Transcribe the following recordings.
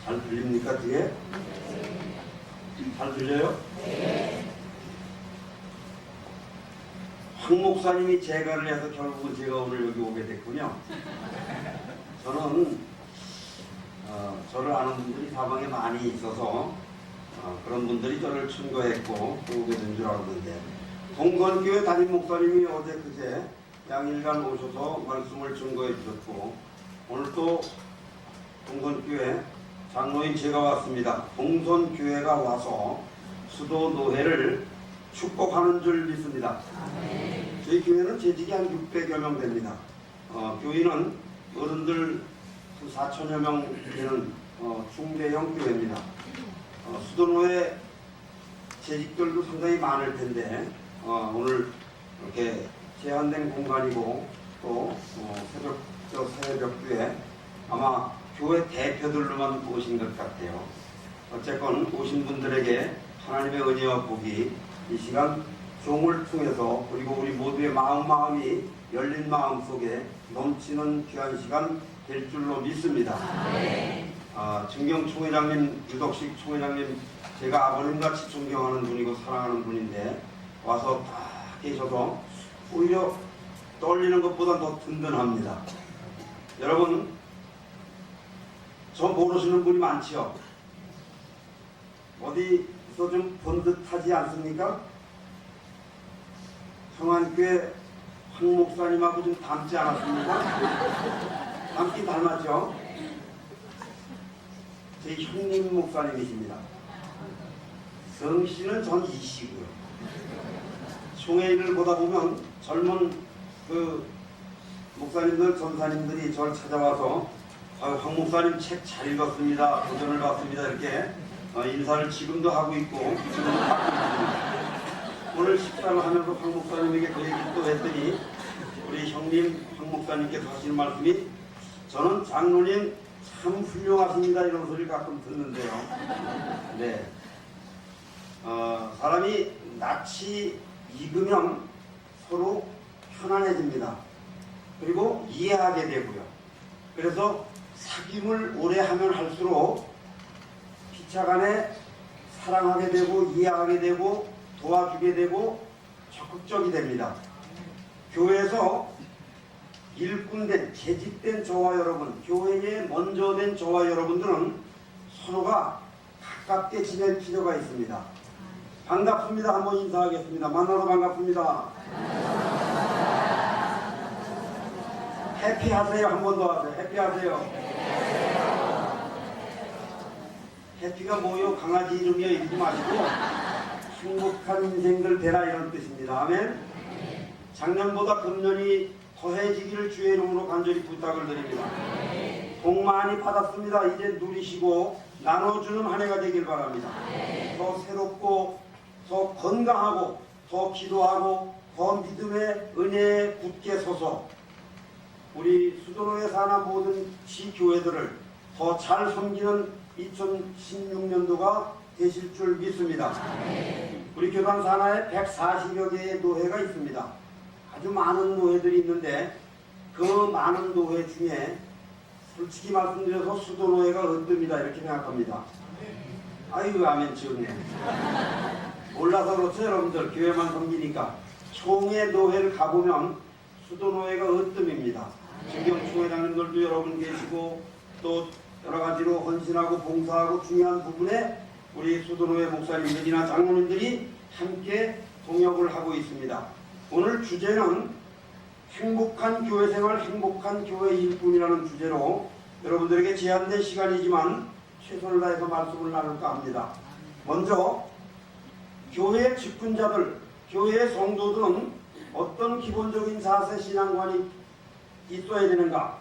잘 들립니까 뒤에? 잘 들려요? 황 목사님이 제가를 해서 결국은 제가 오늘 여기 오게 됐군요. 저는 저를 아는 분들이 사방에 많이 있어서 그런 분들이 저를 충고했고 또 오게 된 줄 알았는데, 동건교회 담임 목사님이 어제 그제 양일간 오셔서 말씀을 증거해 주셨고, 오늘 또 동선교회 장로인 제가 왔습니다. 동선교회가 와서 수도 노회를 축복하는 줄 믿습니다. 저희 교회는 재직이 한 600여 명 됩니다. 교인은 어른들 4천여 명 되는 중대형 교회입니다. 수도노회 재직들도 상당히 많을 텐데 오늘 이렇게 제한된 공간이고 또 새벽교회 아마 교회 대표들로만 오신 것 같아요. 어쨌건 오신 분들에게 하나님의 은혜와 복이 이 시간 종을 통해서 그리고 우리 모두의 마음이 열린 마음 속에 넘치는 귀한 시간 될 줄로 믿습니다. 증경 총회장님, 유덕식 총회장님, 제가 아버님같이 존경하는 분이고 사랑하는 분인데 와서 다 계셔서 오히려 떨리는 것보다 더 든든합니다. 여러분, 저 모르시는 분이 많지요? 어디서 좀 본 듯하지 않습니까? 성안교회 황 목사님하고 좀 닮지 않았습니까? 닮긴 닮았죠? 제 형님 목사님이십니다. 성씨는 전 이씨고요. 총회를 보다 보면 젊은 그 목사님들, 전사님들이 저를 찾아와서 황 목사님 책 잘 읽었습니다. 도전을 받습니다. 이렇게 인사를 지금도 하고 있고 지금도 받고 있습니다. 오늘 식사를 하면서 황 목사님에게 그 얘기를 또 했더니 우리 형님 황 목사님께서 하시는 말씀이 저는 장로님 참 훌륭하십니다 이런 소리를 가끔 듣는데요. 네, 사람이 낯이 익으면 서로 편안해집니다. 그리고 이해하게 되고요. 그래서 사귐을 오래 하면 할수록 피차간에 사랑하게 되고 이해하게 되고 도와주게 되고 적극적이 됩니다. 교회에서 일꾼된 재직된 저와 여러분, 교회에 먼저 된 저와 여러분들은 서로가 가깝게 지낼 필요가 있습니다. 반갑습니다. 한번 인사하겠습니다. 만나서 반갑습니다. 해피하세요. 한 번 더 하세요. 해피하세요. 해피가 뭐요? 강아지 이름이요? 이러지 마시고 행복한 인생들 되라 이런 뜻입니다. 아멘. 작년보다 금년이 더해지기를 주의 이름으로 간절히 부탁을 드립니다. 복 많이 받았습니다. 이제 누리시고 나눠주는 한 해가 되길 바랍니다. 더 새롭고 더 건강하고 더 기도하고 더 믿음의 은혜에 굳게 서서 우리 수도로에 사는 모든 지교회들을 더 잘 섬기는 2016년도가 되실 줄 믿습니다. 우리 교단 산하에 140여 개의 노회가 있습니다. 아주 많은 노회들이 있는데 그 많은 노회 중에 솔직히 말씀드려서 수도노회가 으뜸이다 이렇게 생각합니다. 아이고 아멘 지었네. 몰라서 그렇죠 여러분들. 교회만 섬기니까. 총회 노회를 가보면 수도노회가 으뜸입니다. 진경 총회장님들도 여러분 계시고 또 여러가지로 헌신하고 봉사하고 중요한 부분에 우리 수도노회 목사님들이나 장로님들이 함께 동역을 하고 있습니다. 오늘 주제는 행복한 교회생활, 행복한 교회 일꾼이라는 주제로 여러분들에게 제한된 시간이지만 최선을 다해서 말씀을 나눌까 합니다. 먼저 교회의 직분자들, 교회의 성도들은 어떤 기본적인 자세, 신앙관이 있어야 되는가?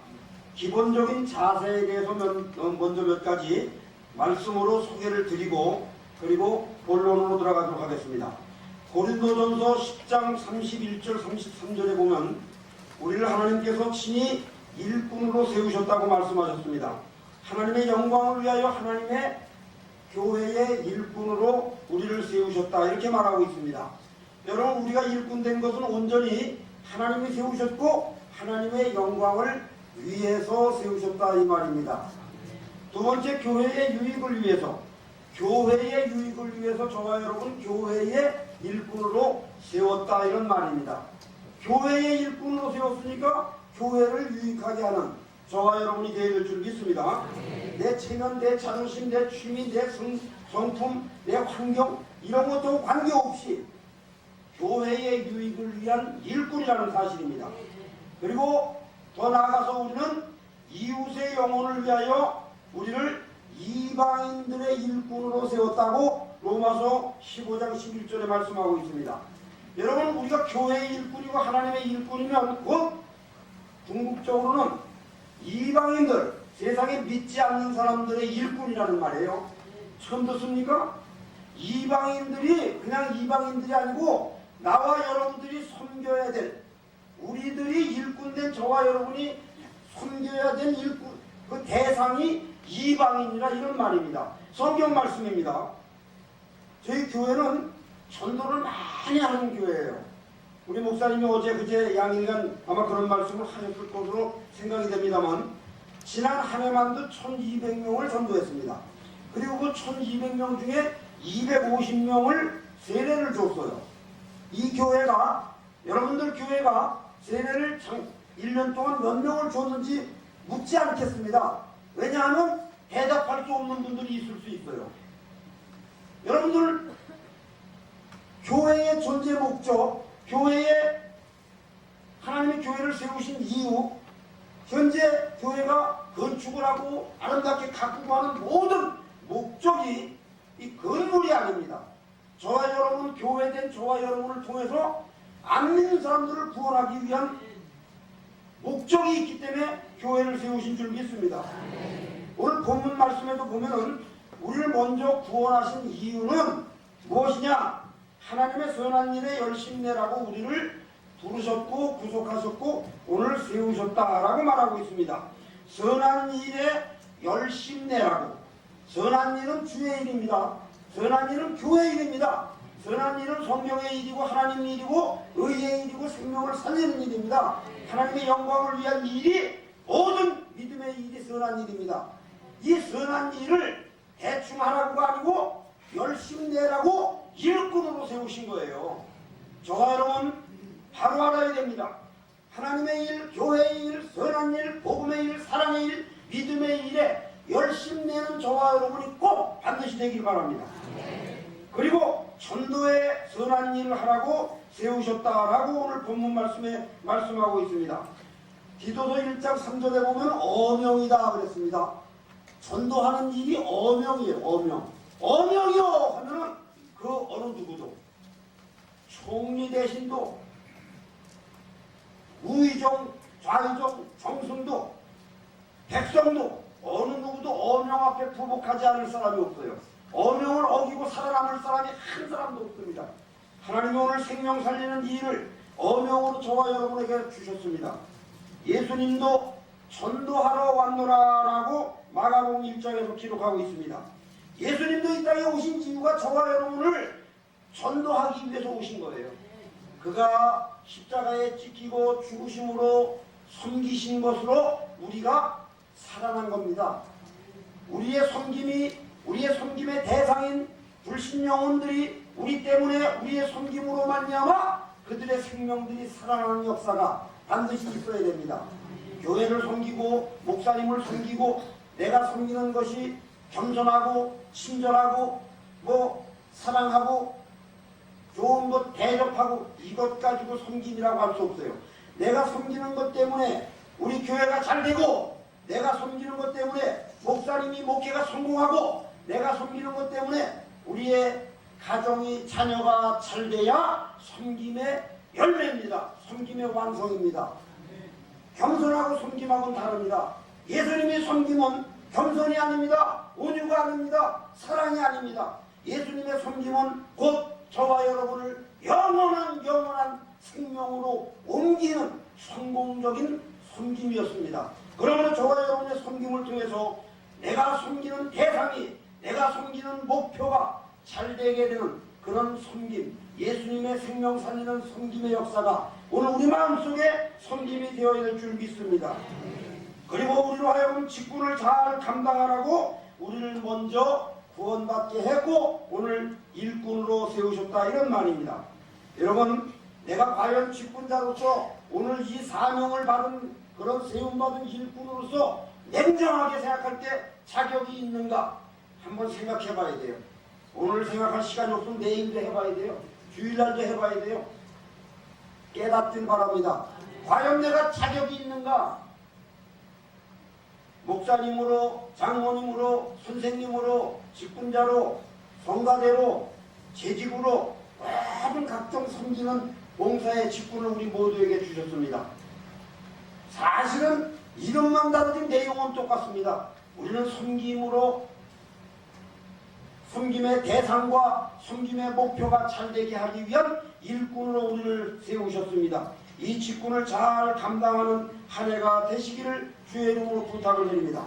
기본적인 자세에 대해서 먼저 몇 가지 말씀으로 소개를 드리고 그리고 본론으로 들어가도록 하겠습니다. 고린도전서 10장 31절 33절에 보면 우리를 하나님께서 친히 일꾼으로 세우셨다고 말씀하셨습니다. 하나님의 영광을 위하여 하나님의 교회의 일꾼으로 우리를 세우셨다 이렇게 말하고 있습니다. 여러분, 우리가 일꾼된 것은 온전히 하나님이 세우셨고 하나님의 영광을 위해서 세우셨다 이 말입니다. 두 번째, 교회의 유익을 위해서. 교회의 유익을 위해서 저와 여러분 교회의 일꾼으로 세웠다, 이런 말입니다. 교회의 일꾼으로 세웠으니까 교회를 유익하게 하는 저와 여러분이 되어야 될 줄 믿습니다. 내 체면, 내 자존심, 내 취미, 내 성품, 내 환경 이런 것도 관계없이 교회의 유익을 위한 일꾼이라는 사실입니다. 그리고 더 나아가서 우리는 이웃의 영혼을 위하여 우리를 이방인들의 일꾼으로 세웠다고 로마서 15장 11절에 말씀하고 있습니다. 여러분, 우리가 교회의 일꾼이고 하나님의 일꾼이면 곧 궁극적으로는 이방인들, 세상에 믿지 않는 사람들의 일꾼이라는 말이에요. 처음 듣습니까? 이방인들이 그냥 이방인들이 아니고 나와 여러분들이 섬겨야 될, 우리들이 일꾼된 저와 여러분이 섬겨야 될 일꾼, 그 대상이 이방인이라, 이런 말입니다. 성경 말씀입니다. 저희 교회는 전도를 많이 하는 교회예요. 우리 목사님이 어제 그제 양일간 아마 그런 말씀을 하셨을 것으로 생각이 됩니다만, 지난 한 해만도 1200명을 전도했습니다. 그리고 그 1200명 중에 250명을 세례를 줬어요. 이 교회가, 여러분들 교회가 세례를 1년 동안 몇 명을 줬는지 묻지 않겠습니다. 왜냐하면 대답할 수 없는 분들이 있을 수 있어요. 여러분들 교회의 존재 목적, 교회에 하나님의 교회를 세우신 이유, 현재 교회가 건축을 하고 아름답게 가꾸고 하는 모든 목적이 이 건물이 아닙니다. 저와 여러분, 교회된 저와 여러분을 통해서 안 믿는 사람들을 구원하기 위한 목적이 있기 때문에 교회를 세우신 줄 믿습니다. 오늘 본문 말씀에도 보면은 우리를 먼저 구원하신 이유는 무엇이냐? 하나님의 선한 일에 열심내라고 우리를 부르셨고 구속하셨고 오늘 세우셨다라고 말하고 있습니다. 선한 일에 열심내라고. 선한 일은 주의 일입니다. 선한 일은 교회의 일입니다. 선한 일은 성경의 일이고 하나님의 일이고 의의 일이고 생명을 살리는 일입니다. 하나님의 영광을 위한 일이, 모든 믿음의 일이 선한 일입니다. 이 선한 일을 대충 하라고가 아니고 열심히 내라고 일꾼으로 세우신 거예요. 저와 여러분 바로 알아야 됩니다. 하나님의 일, 교회의 일, 선한 일, 복음의 일, 사랑의 일, 믿음의 일에 열심히 내는 저와 여러분이 꼭 반드시 되길 바랍니다. 그리고 전도의 선한 일을 하라고 세우셨다라고 오늘 본문 말씀에 말씀하고 있습니다. 디도서 1장 3절에 보면 어명이다 그랬습니다. 전도하는 일이 어명이에요. 어명이요 하면은 그 어느 누구도, 총리 대신도, 우의정, 좌의정, 정승도, 백성도 어느 누구도 어명 앞에 부복하지 않을 사람이 없어요. 어명을 어기고 살아남을 사람이 한 사람도 없습니다. 하나님이 오늘 생명 살리는 이 일을 어명으로 저와 여러분에게 주셨습니다. 예수님도 전도하러 왔노라라고 마가복음 1장에서 기록하고 있습니다. 예수님도 이 땅에 오신 이유가 저와 여러분을 전도하기 위해서 오신 거예요. 그가 십자가에 찍히고 죽으심으로 섬기신 것으로 우리가 살아난 겁니다. 우리의 섬김의 대상인 불신 영혼들이 우리 때문에, 우리의 섬김으로 말미암아 그들의 생명들이 살아나는 역사가 반드시 있어야 됩니다. 교회를 섬기고 목사님을 섬기고 내가 섬기는 것이 겸손하고 친절하고 사랑하고 좋은 것 대접하고 이것 가지고 섬김이라고 할 수 없어요. 내가 섬기는 것 때문에 우리 교회가 잘 되고, 내가 섬기는 것 때문에 목사님이 목회가 성공하고, 내가 섬기는 것 때문에 우리의 가정이, 자녀가 잘 돼야 섬김의 열매입니다. 섬김의 완성입니다. 겸손하고 섬김하고는 다릅니다. 예수님의 섬김은 겸손이 아닙니다. 온유가 아닙니다. 사랑이 아닙니다. 예수님의 섬김은 곧 저와 여러분을 영원한 생명으로 옮기는 성공적인 섬김이었습니다. 그러므로 저와 여러분의 섬김을 통해서 내가 섬기는 대상이, 내가 섬기는 목표가 잘 되게 되는 그런 섬김, 예수님의 생명 살리는 섬김의 역사가 오늘 우리 마음속에 섬김이 되어야 될 줄 믿습니다. 그리고 우리로 하여금 직분을 잘 감당하라고 우리를 먼저 구원받게 했고 오늘 일꾼으로 세우셨다, 이런 말입니다. 여러분, 내가 과연 직분자로서 오늘 이 사명을 받은 그런 세움받은 일꾼으로서 냉정하게 생각할 때 자격이 있는가 한번 생각해 봐야 돼요. 오늘 생각할 시간이 없으면 내일도 해봐야 돼요. 주일날도 해봐야 돼요. 깨닫길 바랍니다. 과연 내가 자격이 있는가? 목사님으로, 장모님으로, 선생님으로, 직분자로, 성가대로, 재직으로 모든 각종 섬기는 봉사의 직분을 우리 모두에게 주셨습니다. 사실은 이름만 다르지 내용은 똑같습니다. 우리는 섬김으로 섬김의 대상과 섬김의 목표가 잘되게 하기 위한 일꾼으로 우리를 세우셨습니다. 이 직분을 잘 감당하는 한 해가 되시기를 주의 이름으로 부탁을 드립니다.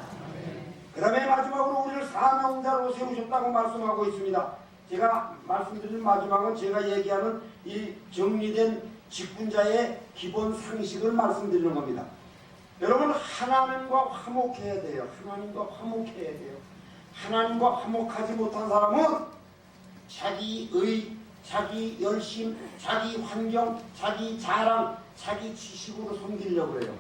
그 다음에 마지막으로 우리를 사명자로 세우셨다고 말씀하고 있습니다. 제가 말씀드린 마지막은 제가 얘기하는 이 정리된 직분자의 기본 상식을 말씀드리는 겁니다. 여러분, 하나님과 화목해야 돼요. 하나님과 화목해야 돼요. 하나님과 화목하지 못한 사람은 자기의, 자기 열심, 자기 환경, 자기 자랑, 자기 지식으로 섬기려고 해요.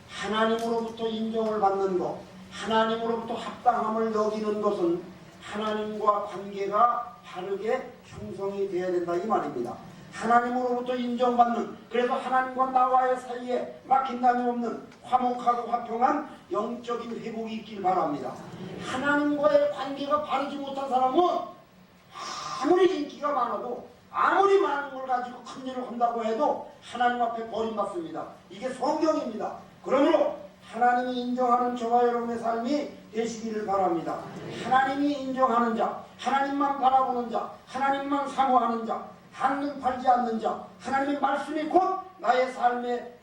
하나님으로부터 인정을 받는 것, 하나님으로부터 합당함을 여기는 것은 하나님과 관계가 바르게 형성이 되어야 된다, 이 말입니다. 하나님으로부터 인정받는, 그래서 하나님과 나와의 사이에 막힌담이 없는 화목하고 화평한 영적인 회복이 있길 바랍니다. 하나님과의 관계가 바르지 못한 사람은 아무리 인기가 많아도, 아무리 많은 걸 가지고 큰 일을 한다고 해도 하나님 앞에 버림받습니다. 이게 성경입니다. 그러므로 하나님이 인정하는 저와 여러분의 삶이 되시기를 바랍니다. 하나님이 인정하는 자, 하나님만 바라보는 자, 하나님만 사모하는 자, 한눈 팔지 않는 자, 하나님의 말씀이 곧 나의 삶의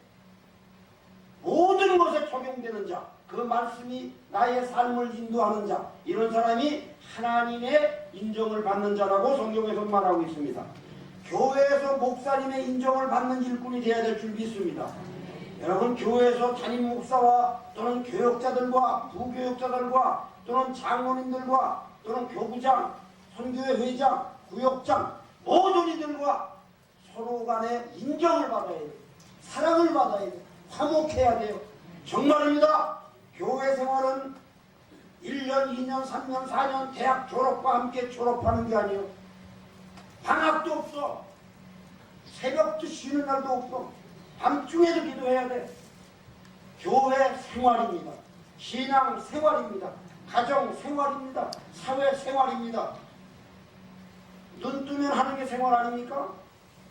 모든 것에 적용되는 자, 그 말씀이 나의 삶을 인도하는 자, 이런 사람이 하나님의 인정을 받는 자라고 성경에서 말하고 있습니다. 교회에서 목사님의 인정을 받는 일꾼이 되어야 될 줄 믿습니다. 여러분, 교회에서 담임 목사와 또는 교역자들과 부교역자들과 또는 장로님들과 또는 교부장, 선교회 회장, 구역장 모든 이들과 서로 간에 인정을 받아야 돼요. 사랑을 받아야 돼요. 화목해야 돼요. 정말입니다. 교회 생활은 1년, 2년, 3년, 4년 대학 졸업과 함께 졸업하는 게 아니에요. 방학도 없어. 새벽도 쉬는 날도 없어. 밤중에도 기도해야 돼. 교회 생활입니다. 신앙 생활입니다. 가정 생활입니다. 사회 생활입니다. 눈 뜨면 하는 게 생활 아닙니까?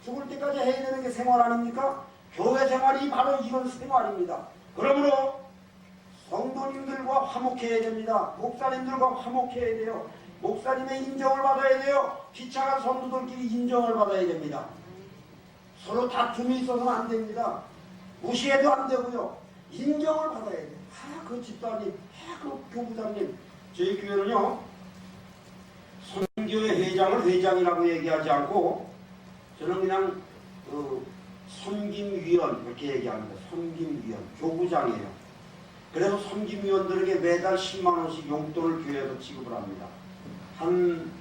죽을 때까지 해야 되는 게 생활 아닙니까? 교회 생활이 바로 이런 생활입니다. 그러므로 성도님들과 화목해야 됩니다. 목사님들과 화목해야 돼요. 목사님의 인정을 받아야 돼요. 기차간 성도들끼리 인정을 받아야 됩니다. 서로 다툼이 있어서는 안 됩니다. 무시해도 안 되고요. 인정을 받아야 돼요. 그 집사님, 그 교부장님. 저희 교회는요, 선교회 회장을 회장이라고 얘기하지 않고 저는 그냥 섬김위원 이렇게 얘기합니다. 섬김위원, 교부장이에요. 그래서 섬김위원들에게 매달 10만원씩 용돈을 교회에서 지급을 합니다. 한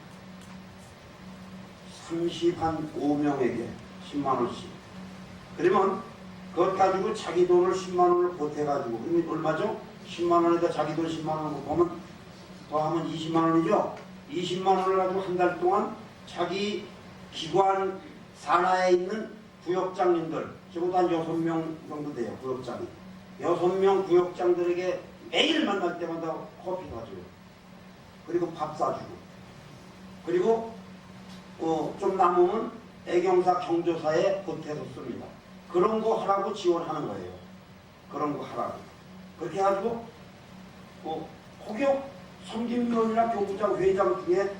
35명에게 10만원씩. 그러면 그것 가지고 자기 돈을 10만원을 보태가지고, 그러면 얼마죠? 10만원에다 자기 돈 10만원 보면 더하면 20만원이죠? 20만원을 가지고 한 달 동안 자기 기관 산하에 있는 구역장님들, 적어도 한 6명 정도 돼요, 구역장이. 6명 구역장들에게 매일 만날 때마다 커피 사줘요. 그리고 밥 사주고. 그리고 좀 남으면 애경사 경조사에 보태서 씁니다. 그런 거 하라고 지원하는 거예요. 그런 거 하라고. 그렇게 해가지고 혹여 섬김위원이나 교부장, 회장 중에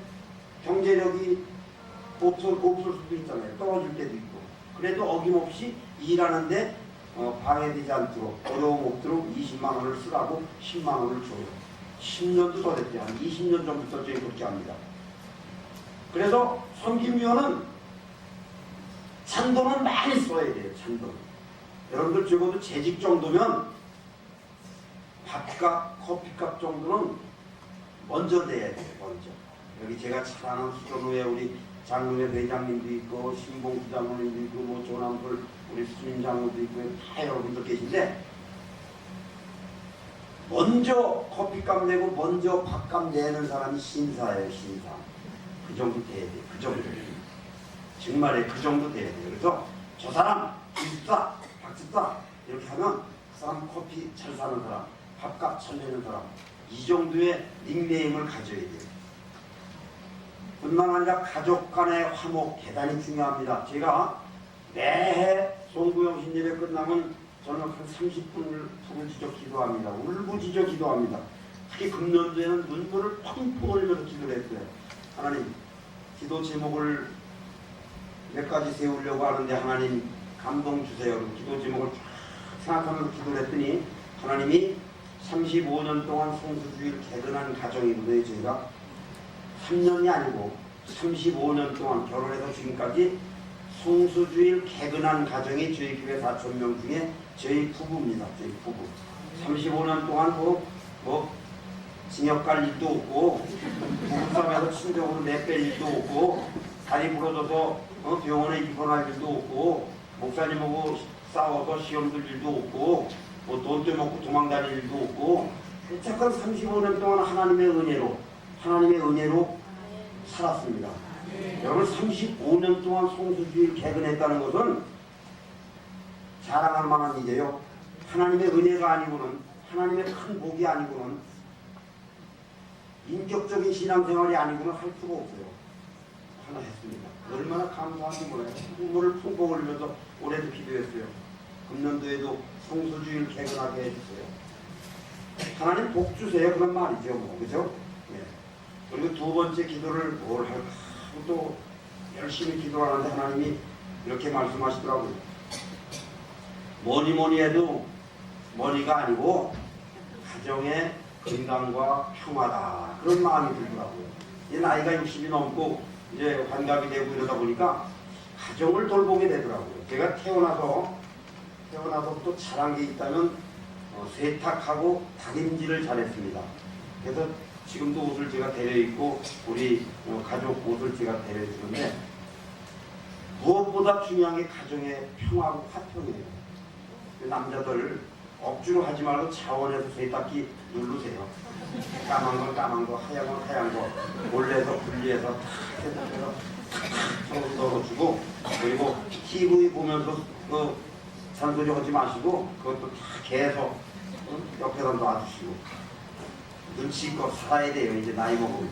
경제력이 없을 수도 있잖아요. 떨어질 때도 있고. 그래도 어김없이 일하는데 방해되지 않도록, 어려움 없도록 20만원을 쓰라고 10만원을 줘요. 10년도 더 됐대요. 한 20년 전부터 저희 그렇게 합니다. 그래서 섬김위원은 잔돈은 많이 써야 돼요. 잔돈. 여러분들 적어도 재직 정도면 밥값, 커피값 정도는 먼저 내야 돼요. 먼저. 여기 제가 잘 아는 수전후에 우리 장로회 회장님도 있고 신봉수 장로님도 있고 뭐 조남돌 우리 수님 장로도 있고 다 여러분들 계신데 먼저 커피값 내고 먼저 밥값 내는 사람이 신사예요. 신사. 그 정도 돼야 돼요. 그 정도. 정말에 그 정도 돼야 돼요. 그래서 저 사람 김집사, 박집사 이렇게 하면 그 사람 커피 잘 사는 사람, 밥값 잘 내는 사람 이 정도의 닉네임을 가져야 돼요. 뿐만 아니라 가족 간의 화목 대단히 중요합니다. 제가 매해 송구영신 예배 끝나면 저는 한 30분을 부르짖어 기도합니다. 울부짖어 기도합니다. 특히 금년도에는 눈물을 펑펑 흘려서 기도를 했어요. 하나님 기도 제목을 몇 가지 세우려고 하는데 하나님 감동 주세요. 기도 제목을 쫙 생각하면서 기도를 했더니 하나님이 35년 동안 성수주의를 개근한 가정이거든요. 저희가 3년이 아니고 35년 동안 결혼해서 지금까지 성수주의를 개근한 가정이 저희 교회 4,000명 중에 저희 부부입니다. 저희 부부. 35년 동안 뭐 징역 갈 일도 없고 부부싸움에서 친정으로 내뺄 일도 없고 다리 부러져서 병원에 입원할 일도 없고 목사님하고 싸워서 시험 들 일도 없고 뭐 돈 떼먹고 도망다닐 일도 없고 잠깐 35년 동안 하나님의 은혜로 살았습니다. 여러분 35년 동안 성수주의를 개근했다는 것은 자랑할 만한 일이에요. 하나님의 은혜가 아니고는 하나님의 큰 복이 아니고는 인격적인 신앙생활이 아니고는 할 수가 없어요. 하나 했습니다. 얼마나 감사한지 몰라요. 눈물을 펑펑 흘리면서 올해도 기도했어요. 금년도에도 성수주의를 개근하게 해주세요. 하나님 복 주세요. 그런 말이죠. 뭐, 그죠? 예. 그리고 두 번째 기도를 뭘 할까? 또 열심히 기도하는데 하나님이 이렇게 말씀하시더라고요. 뭐니 해도 머니가 아니고 가정의 건강과 평화다. 그런 마음이 들더라고요. 이제 나이가 60이 넘고 이제 환갑이 되고 이러다 보니까 가정을 돌보게 되더라고요. 제가 태어나서부터 잘한 게 있다면 세탁하고 다림질을 잘했습니다. 그래서 지금도 옷을 제가 데려입고 우리 가족 옷을 제가 데려주는데 무엇보다 중요한 게 가정의 평화고 화평이에요. 남자들 억지로 하지 말고 자원해서 세탁기 누르세요. 까만 건 까만 거, 하얀 건 하얀 거 몰래서 분리해서 탁 세탁해서 탁탁 넣어주고 그리고 TV 보면서 잔소리 하지 마시고 그것도 다 개서 옆에다 놔주시고 눈치껏 살아야 돼요. 이제 나이 먹으면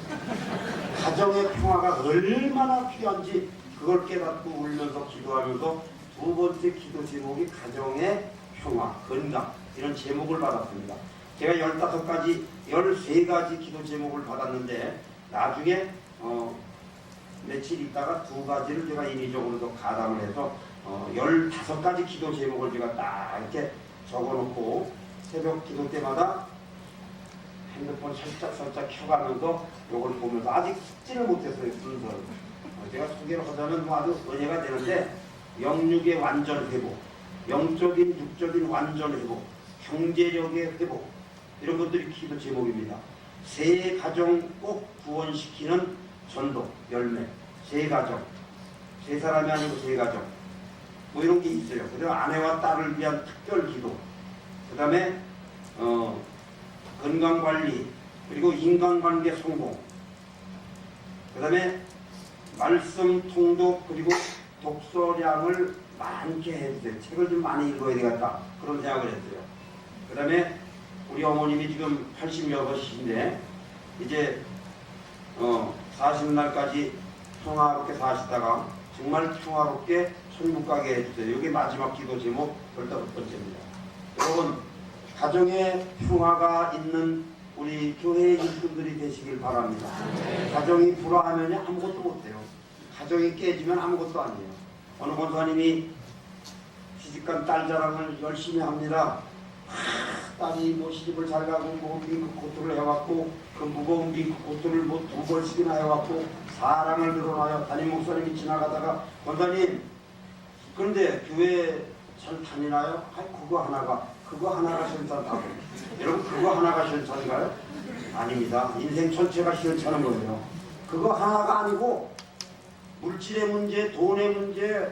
가정의 평화가 얼마나 필요한지 그걸 깨닫고 울면서 기도하면서 두 번째 기도 제목이 가정의 평화, 건강 이런 제목을 받았습니다. 제가 15가지, 13가지 기도 제목을 받았는데 나중에 며칠 있다가 2가지를 제가 인위적으로 더 가담을 해서 15가지 기도 제목을 제가 딱 이렇게 적어놓고 새벽 기도 때마다 핸드폰 살짝 켜가면서 이걸 보면서 아직 숙지를 못했어요. 순서를. 제가 소개를 하자면 아주 은혜가 되는데 영육의 완전 회복, 영적인 육적인 완전 회복, 경제력의 회복 이런 것들이 기도 제목입니다. 세 가정 꼭 구원시키는 전도, 열매, 세 가정, 세 사람이 아니고 세 가정 뭐 이런 게 있어요. 그리고 아내와 딸을 위한 특별 기도, 그 다음에 건강관리, 그리고 인간관계 성공, 그 다음에 말씀 통독, 그리고 독서량을 많게 해주세요. 책을 좀 많이 읽어야 되겠다. 그런 생각을 했어요. 그 다음에 우리 어머님이 지금 86이신데 이제 40날까지 평화롭게 사시다가 정말 평화롭게 천국 가게 해주세요. 이게 마지막 기도 제목 15번째입니다. 여러분 가정에 평화가 있는 우리 교회의 일꾼들이 되시길 바랍니다. 가정이 불화하면 아무것도 못해요. 가정이 깨지면 아무것도 아니에요. 어느 권사님이 시집간 딸 자랑을 열심히 합니다. 딸이 뭐 시집을 잘 가고 뭐 빙크 코트를 해왔고 그 무거운 빙크 코트를 뭐 2번씩이나 해왔고 사랑을 늘어나요. 담임 목사님이 지나가다가 권사님 그런데 교회 잘 다니나요? 아이 그거 하나가 그거 하나가 시원찮다고. 여러분 그거 하나가 시원찮은가요? 아닙니다. 인생 전체가 시원찮은 거예요. 그거 하나가 아니고 물질의 문제, 돈의 문제,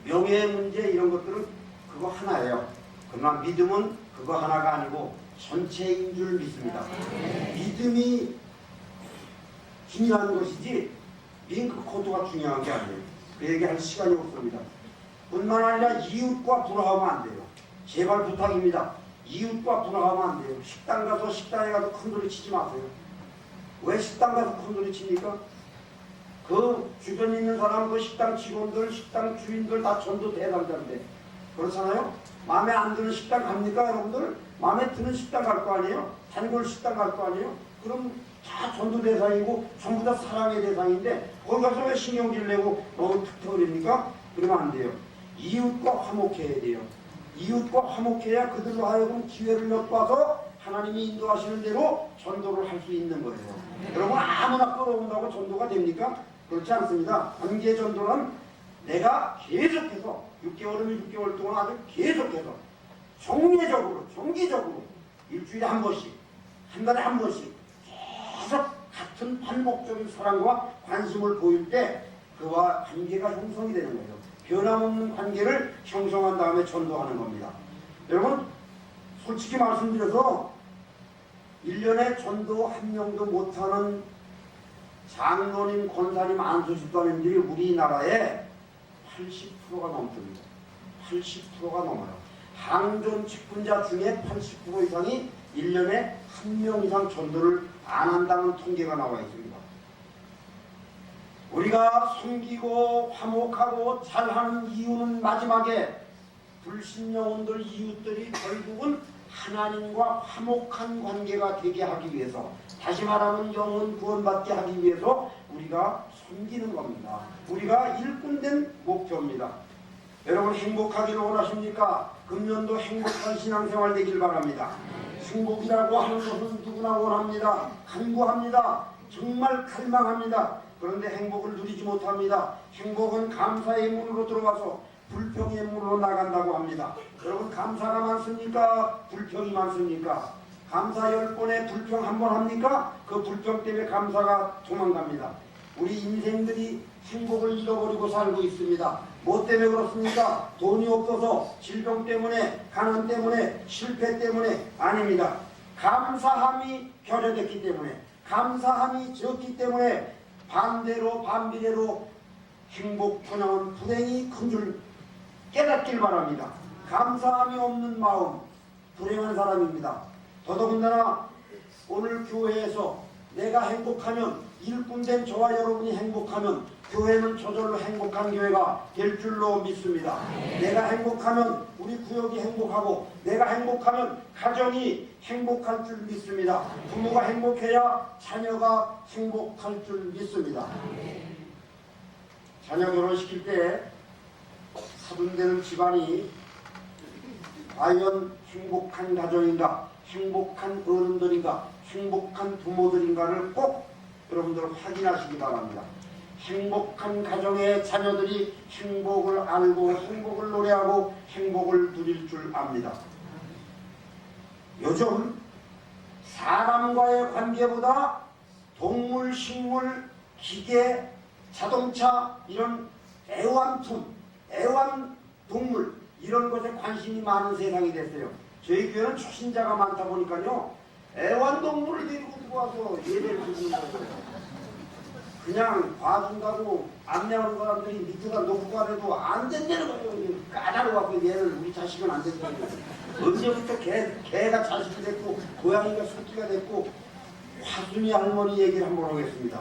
명예의 문제 이런 것들은 그거 하나예요. 그러나 믿음은 그거 하나가 아니고 전체인 줄 믿습니다. 믿음이 중요한 것이지 링크 코드가 중요한 게 아니에요. 그 얘기할 시간이 없습니다. 뿐만 아니라 이웃과 불화하면 안 돼요. 제발 부탁입니다. 이웃과 불화하면 안 돼요. 식당 가서 식당에 가서 큰소리 치지 마세요. 왜 식당 가서 큰소리 칩니까? 그 주변에 있는 사람, 그 식당 직원들, 식당 주인들 다 전도 대상자인데 그렇잖아요? 마음에 안 드는 식당 갑니까 여러분들? 마음에 드는 식당 갈 거 아니에요? 단골 식당 갈 거 아니에요? 그럼 다 전도 대상이고 전부 다 사랑의 대상인데 거기 가서 왜 신경질 내고 너무 툭툭거립니까? 그러면 안 돼요. 이웃과 화목해야 돼요. 이웃과 화목해야 그들로 하여금 기회를 엿봐서 하나님이 인도하시는 대로 전도를 할 수 있는 거예요. 여러분 아무나 끌어온다고 전도가 됩니까? 그렇지 않습니다. 관계 전도는 내가 계속해서 6개월이면 6개월 동안 아주 계속해서 정기적으로 일주일에 한 번씩 한 달에 한 번씩 계속 같은 반복적인 사랑과 관심을 보일 때 그와 관계가 형성이 되는 거예요. 변함없는 관계를 형성한 다음에 전도하는 겁니다. 여러분 솔직히 말씀드려서 1년에 전도 한 명도 못하는 장로님, 권사님, 안수집사님들이 우리나라에 80%가 넘습니다. 80%가 넘어요. 항존 직분자 중에 80% 이상이 1년에 한 명 이상 전도를 안 한다는 통계가 나와 있습니다. 우리가 섬기고 화목하고 잘하는 이유는 마지막에 불신영혼들 이웃들이 결국은 하나님과 화목한 관계가 되게 하기 위해서, 다시 말하면 영혼 구원받게 하기 위해서 우리가 섬기는 겁니다. 우리가 일꾼된 목표입니다. 여러분 행복하기를 원하십니까? 금년도 행복한 신앙생활 되길 바랍니다. 행복이라고 하는 것은 누구나 원합니다. 간구합니다. 정말 갈망합니다. 그런데 행복을 누리지 못합니다. 행복은 감사의 문으로 들어와서 불평의 문으로 나간다고 합니다. 여러분 감사가 많습니까? 불평이 많습니까? 감사 10번에 불평 1번 합니까? 그 불평 때문에 감사가 도망갑니다. 우리 인생들이 행복을 잃어버리고 살고 있습니다. 뭐 때문에 그렇습니까? 돈이 없어서, 질병 때문에, 가난 때문에, 실패 때문에 아닙니다. 감사함이 결여됐기 때문에, 감사함이 적기 때문에 반비례로 행복, 분양은 불행이 큰 줄 깨닫길 바랍니다. 감사함이 없는 마음, 불행한 사람입니다. 더더군다나 오늘 교회에서 내가 행복하면, 일꾼된 저와 여러분이 행복하면 교회는 저절로 행복한 교회가 될 줄로 믿습니다. 내가 행복하면 우리 구역이 행복하고, 내가 행복하면 가정이 행복할 줄 믿습니다. 부모가 행복해야 자녀가 행복할 줄 믿습니다. 자녀 결혼시킬 때 사돈되는 집안이 과연 행복한 가정인가, 행복한 어른들인가, 행복한 부모들인가를 꼭 여러분들 확인하시기 바랍니다. 행복한 가정의 자녀들이 행복을 알고 행복을 노래하고 행복을 누릴 줄 압니다. 요즘 사람과의 관계보다 동물, 식물, 기계, 자동차 이런 애완동물 이런 것에 관심이 많은 세상이 됐어요. 저희 교회는 초신자가 많다 보니까요, 애완동물을 데리고 들어와서 예배를 드리는 거예요. 그냥 봐준다고 안내하는 사람들이 밑에다 놓고 가래도 안 된다는 거예요. 까다로워서 얘를 우리 자식은 안 된다는 거예요. 언제부터 개가 자식이 됐고 고양이가 새끼가 됐고. 화순이 할머니 얘기를 한번 하겠습니다.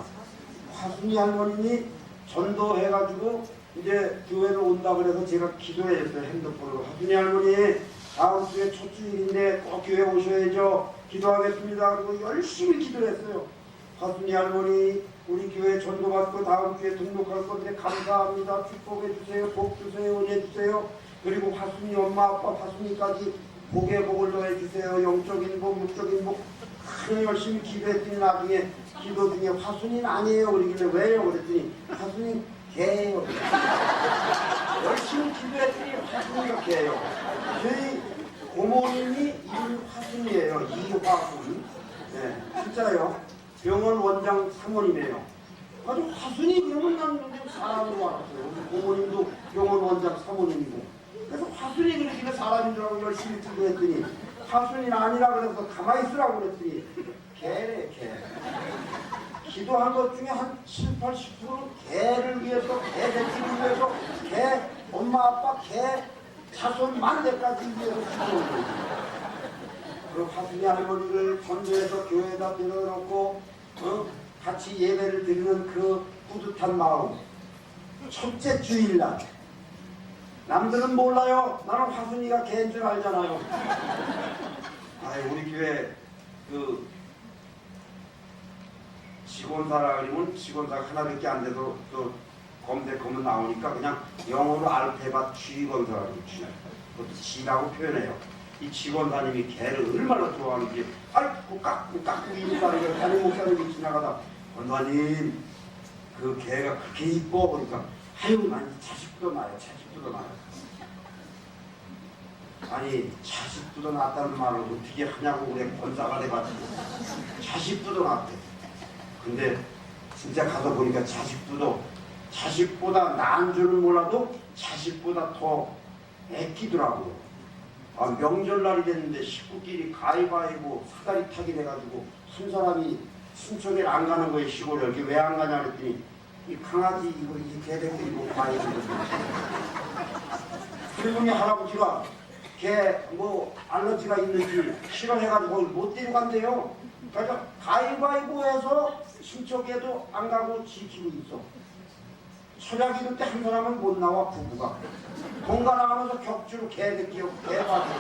화순이 할머님이 전도해가지고 이제 교회를 온다 그래서 제가 기도했어요. 핸드폰으로. 화순이 할머니 다음 주에 첫 주일인데 꼭 교회 오셔야죠. 기도하겠습니다. 그리고 열심히 기도를 했어요. 화순이 할머니 우리 교회 전도받고 다음 주에 등록할 건데 감사합니다. 축복해 주세요. 복 주세요. 은혜 주세요. 그리고 화순이 엄마 아빠 화순이까지 복에 복을 더해 주세요. 영적인 복, 육적인 복. 열심히 기도했더니 나중에 기도 중에 화순이는 아니에요. 그러길래 왜요? 그랬더니 화순이 개예요. 열심히 기도했더니 화순이가 개예요. 저희 고모님이 이름 화순이에요. 이화순. 네, 진짜요. 병원 원장 사모님이에요. 아주 화순이 그러면 난 사람으로 알았어요. 고모님도 병원 원장 사모님이고. 그래서 화순이 그러길래 사람인 줄 알고 열심히 들고 했더니 화순이는 아니라 그래서 가만히 있으라고 그랬더니 개래 개. 기도한 것 중에 한 7, 80%는 개를 위해서, 개 대치를 위해서, 개 엄마 아빠 개 자손 만대까지 위해서 기도한 거예요. 그 화순이 할머니를 전도해서 교회에다 데려놓고 같이 예배를 드리는 그 뿌듯한 마음. 첫째 주일날 남들은 몰라요. 나는 화순이가 개인 줄 알잖아요. 우리 교회 그 직원사라 그러면 직원사가 하나밖에 안 돼도 또 검색하면 나오니까 그냥 영어로 알테바 G건사라고 치네요. 그것도 G라고 표현해요. 이 직원사님이 개를 얼마나 좋아하는지 아이고 깎고 이웃사람이 담임 목사님이 지나가다 권사님 그 개가 그렇게 이뻐 보니까 아유 난 자식도 낳아요. 아니 자식도 낳았다는 말을 어떻게 하냐고 그래. 권사가 돼가지고 자식도 낳았대. 근데 진짜 가서 보니까 자식보다 나은 줄은 몰라도 자식보다 더 애끼더라고요. 명절날이 됐는데 식구끼리 가위바위보 사다리 타기 돼가지고 한 사람이 순천에 안 가는 거예요. 시골에. 여기 왜 안 가냐 그랬더니 이 강아지 이거 개 데리고 이거 가야 되거든요. 그러더니 할아버지가 개 뭐 알러지가 있는지 실험해가지고 못 데려간대요. 그래서 가위바위보해서 친척에도 안 가고 지키고 있어. 철학 이럴 때 한 사람은 못 나와. 부부가 본가 나가면서 격주로 개 데끼고 개 봐주고.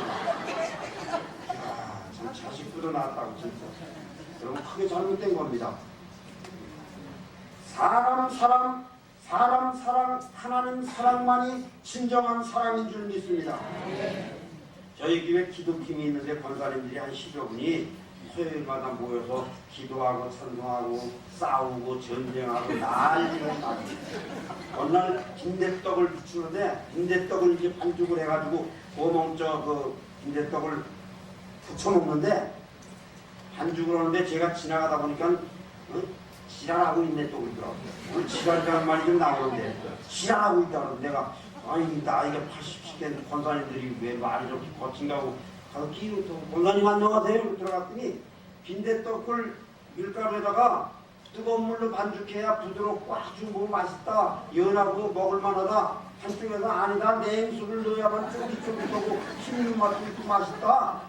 참 자식부도 낳았다고 진짜. 여러분 크게 잘못된 겁니다. 사람 사랑 하나님 사랑만이 진정한 사랑인 줄 믿습니다. 저희 교회 기도팀이 있는데 권사님들이 한 10여 분이 토요일마다 모여서 기도하고 찬송하고 싸우고 전쟁하고 난리가 나요. 어느 날 빈대떡을 부추는데 빈대떡을 이제 반죽을 해가지고 고멍저 그 빈대떡을 부쳐 먹는데 반죽을 하는데 제가 지나가다 보니까 지랄하고 있네 또 그러더라고요. 오늘 지랄이라는 말이 좀 나오는데 지랄하고 있다고 내가 아니 나이가 80씩 된 권사님들이 왜 말이 이렇게 거친가고 가서 끼고 권사님 안녕하세요 들어갔더니 빈대떡을 밀가루에다가 뜨거운 물로 반죽해야 부드럽고 아주 뭐 맛있다 연하고 먹을만하다 한쪽에서 아니다 냉수를 넣어야만 쫄깃쫄깃하고 씹는 맛도 있고 맛있다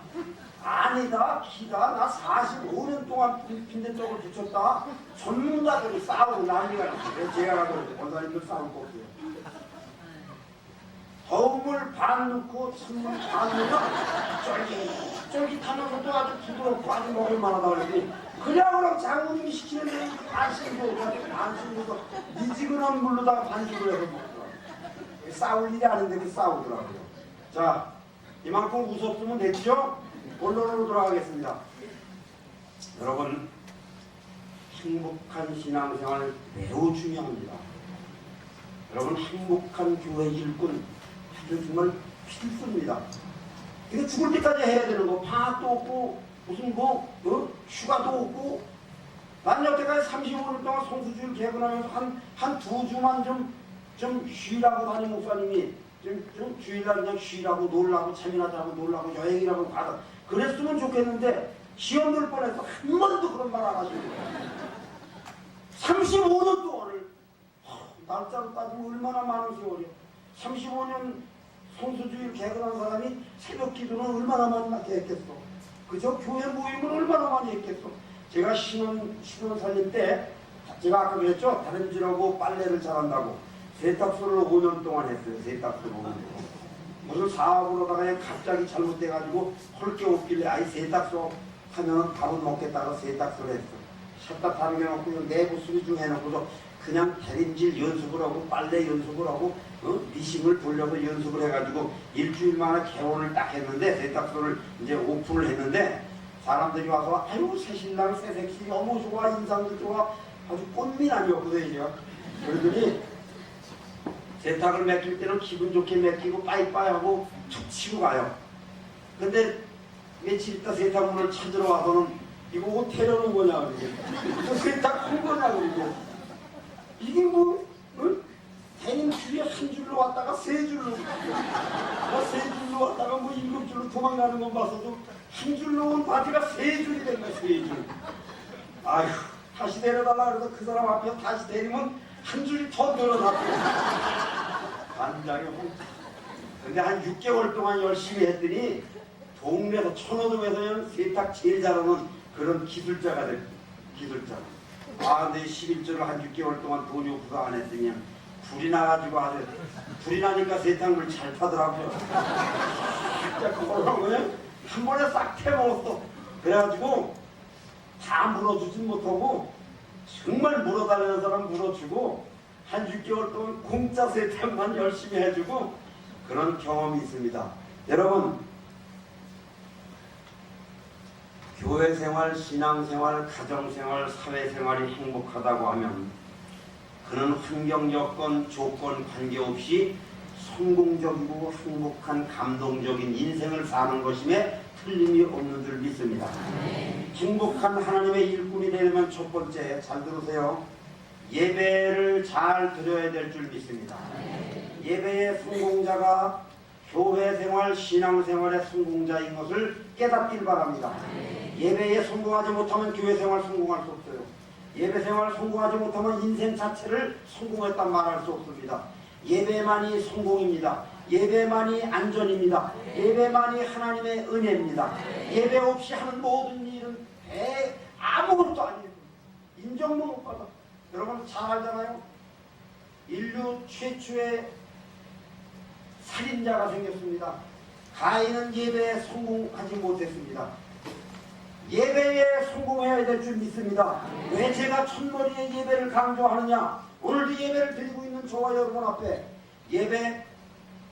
아니다 기다 나 45년 동안 빈대떡을 부쳤다 전문가들이 싸우고 난리가 났어요. 제가 가서 권사님들 싸울 거 없어요. 더운 물 반 넣고 찬물 반 넣으면 쫄깃하면서도 아주 부드럽고 아주 먹을만하다 그러더니 그냥 장모님이 시키는 대로 반신도 미지근한 물로다가 반죽을 해서 먹더라고요. 싸울 일이 아닌데 그 싸우더라고요. 자 이만큼 웃었으면 됐죠? 본론으로 돌아가겠습니다. 여러분 행복한 신앙생활 매우 중요합니다. 여러분 행복한 교회 일꾼 정말 필수입니다. 이거 죽을 때까지 해야 되는 거 방학도 없고 무슨 휴가도 없고 난 여태까지 35년 동안 성수주일 개근하면서 한 2주만 좀 쉬라고 담임 목사님이 좀 주일날 그냥 쉬라고 놀라고 참여하자고 놀라고 여행이라고 가다 그랬으면 좋겠는데 시험 볼 뻔해서 한 번도 그런 말 안 하시고 35년 동안을 날짜로 따지면 얼마나 많은 세월이에요. 35년 성수주일 개근한 사람이 새벽 기도는 얼마나 많이 했겠어. 그저 교회 모임을 얼마나 많이 했겠어. 제가 신혼 살림 때 제가 아까 그랬죠. 다림질하고 빨래를 잘한다고 세탁소를 5년 동안 했어요. 세탁소를 5년 동안. 무슨 사업으로다가 갑자기 잘못돼가지고 헐게 없길래 아이 세탁소 하면은 밥은 먹겠다고 세탁소를 했어. 샷다 다르게놓고 내부 수리 중 해놓고서 그냥 다림질 연습을 하고 빨래 연습을 하고 미싱을 돌려서 연습을 해가지고 일주일 만에 개원을 딱 했는데 세탁소를 이제 오픈을 했는데 사람들이 와서 아유 새신랑 새색시 너무 좋아 인상도 좋아 아주 꽃미남이었거든요. 제가 그러더니 세탁을 맡길 때는 기분 좋게 맡기고 빠이빠이하고 툭 치고 가요. 근데 며칠 있다 세탁물을 찾으러 와서는 이거 옷 태려는 거냐 그러게. 이거 세탁한 거냐 그러게. 이게 뭐 데님 줄이 한 줄로 왔다가 세 줄로 세 줄로 왔다가 뭐 일곱 줄로 도망가는 건 봤어도 한 줄로 온 바지가 세 줄이 된 거야. 세 줄. 아휴 다시 데려달라 그래서 그 사람 앞에 다시 데리면 한 줄이 더 늘어났고 간장이 홍. 근데 한 6개월 동안 열심히 했더니 동네에서 천호동에서 세탁 제일 잘하는 그런 기술자가 됐고 기술자. 아 근데 11조를 한 6개월 동안 돈이 없어서 안 했더니 불이 나가지고 아주 불이 나니까 세탁물 잘 타더라고요. 진짜 그걸로 그냥 한 번에 싹 태워먹었어. 그래가지고 다 물어주진 못하고 정말 물어달라는 사람 물어주고 한 6개월 동안 공짜 세탁만 열심히 해주고 그런 경험이 있습니다. 여러분 교회 생활, 신앙 생활, 가정 생활, 사회 생활이 행복하다고 하면 그는 환경, 여건, 조건 관계없이 성공적이고 행복한 감동적인 인생을 사는 것임에 틀림이 없는 줄 믿습니다. 행복한 하나님의 일꾼이 되려면 첫 번째 잘 들으세요. 예배를 잘 드려야 될 줄 믿습니다. 예배의 성공자가 교회 생활, 신앙 생활의 성공자인 것을 깨닫길 바랍니다. 예배에 성공하지 못하면 교회 생활 성공할 수 없어요. 예배 생활 성공하지 못하면 인생 자체를 성공했단 말할 수 없습니다. 예배만이 성공입니다. 예배만이 안전입니다. 예배만이 하나님의 은혜입니다. 예배 없이 하는 모든 일은 아무것도 아니에요. 인정도 못 받아. 여러분 잘 알잖아요. 인류 최초의 살인자가 생겼습니다. 가인은 예배에 성공하지 못했습니다. 예배에 성공해야 될 줄 믿습니다. 왜 제가 첫머리에 예배를 강조하느냐? 오늘도 예배를 드리고 있는 저와 여러분 앞에 예배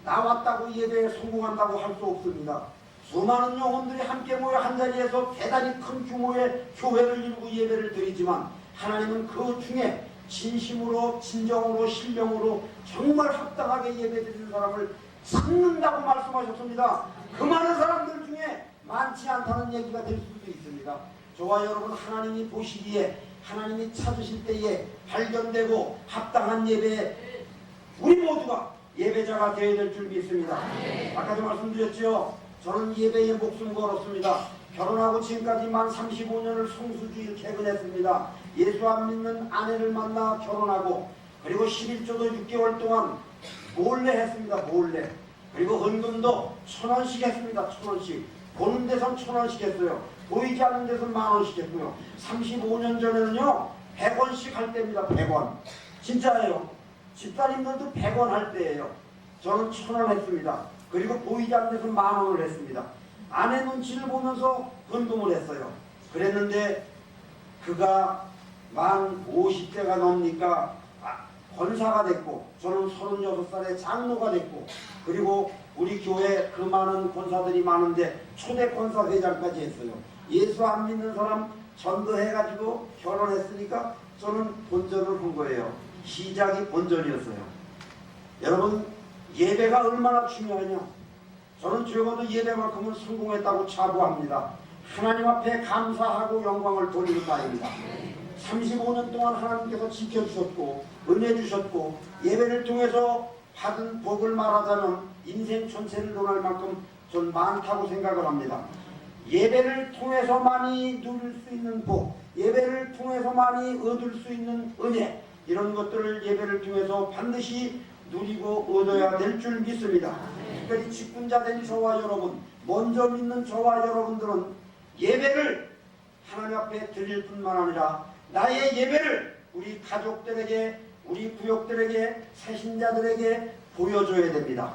나왔다고 예배에 성공한다고 할 수 없습니다. 수많은 영혼들이 함께 모여 한자리에서 대단히 큰 규모의 교회를 이루고 예배를 드리지만 하나님은 그 중에 진심으로 진정으로 신령으로 정말 합당하게 예배드리는 사람을 찾는다고 말씀하셨습니다. 그 많은 사람들 중에 많지 않다는 얘기가 될 수도 있습니다. 저와 여러분 하나님이 보시기에 하나님이 찾으실 때에 발견되고 합당한 예배에 우리 모두가 예배자가 되어야 될 줄 믿습니다. 아까도 말씀드렸죠. 저는 예배에 목숨 걸었습니다. 결혼하고 지금까지 만 35년을 성수주일 개근했습니다. 예수 안 믿는 아내를 만나 결혼하고 그리고 11조도 6개월 동안 몰래 했습니다. 몰래. 그리고 헌금도 1,000원씩 했습니다. 1,000원씩. 보는 데선 1,000원씩 했어요. 보이지 않는 데선 10,000원씩 했고요. 35년 전에는요 100원씩 할 때입니다. 100원. 진짜예요. 집사님들도 100원 할 때예요. 저는 1,000원 했습니다. 그리고 보이지 않는 데서 10,000원을 했습니다. 아내 눈치를 보면서 헌금을 했어요. 그랬는데 그가 만 50대가 넘으니까 권사가 됐고 저는 36살에 장로가 됐고 그리고 우리 교회 그 많은 권사들이 많은데 초대 권사 회장까지 했어요. 예수 안 믿는 사람 전도해가지고 결혼했으니까 저는 본전을 한 거예요. 시작이 본전이었어요. 여러분 예배가 얼마나 중요하냐. 저는 적어도 예배만큼은 성공했다고 자부합니다. 하나님 앞에 감사하고 영광을 돌리는 바입니다. 35년 동안 하나님께서 지켜주셨고 은혜 주셨고 예배를 통해서 받은 복을 말하자면 인생 전체를 논할 만큼 전 많다고 생각을 합니다. 예배를 통해서만이 누릴 수 있는 복, 예배를 통해서만이 얻을 수 있는 은혜, 이런 것들을 예배를 통해서 반드시 누리고 얻어야 될 줄 믿습니다. 특별히 직분자된 저와 여러분, 먼저 믿는 저와 여러분들은 예배를 하나님 앞에 드릴 뿐만 아니라 나의 예배를 우리 가족들에게, 우리 구역들에게, 새신자들에게 보여줘야 됩니다.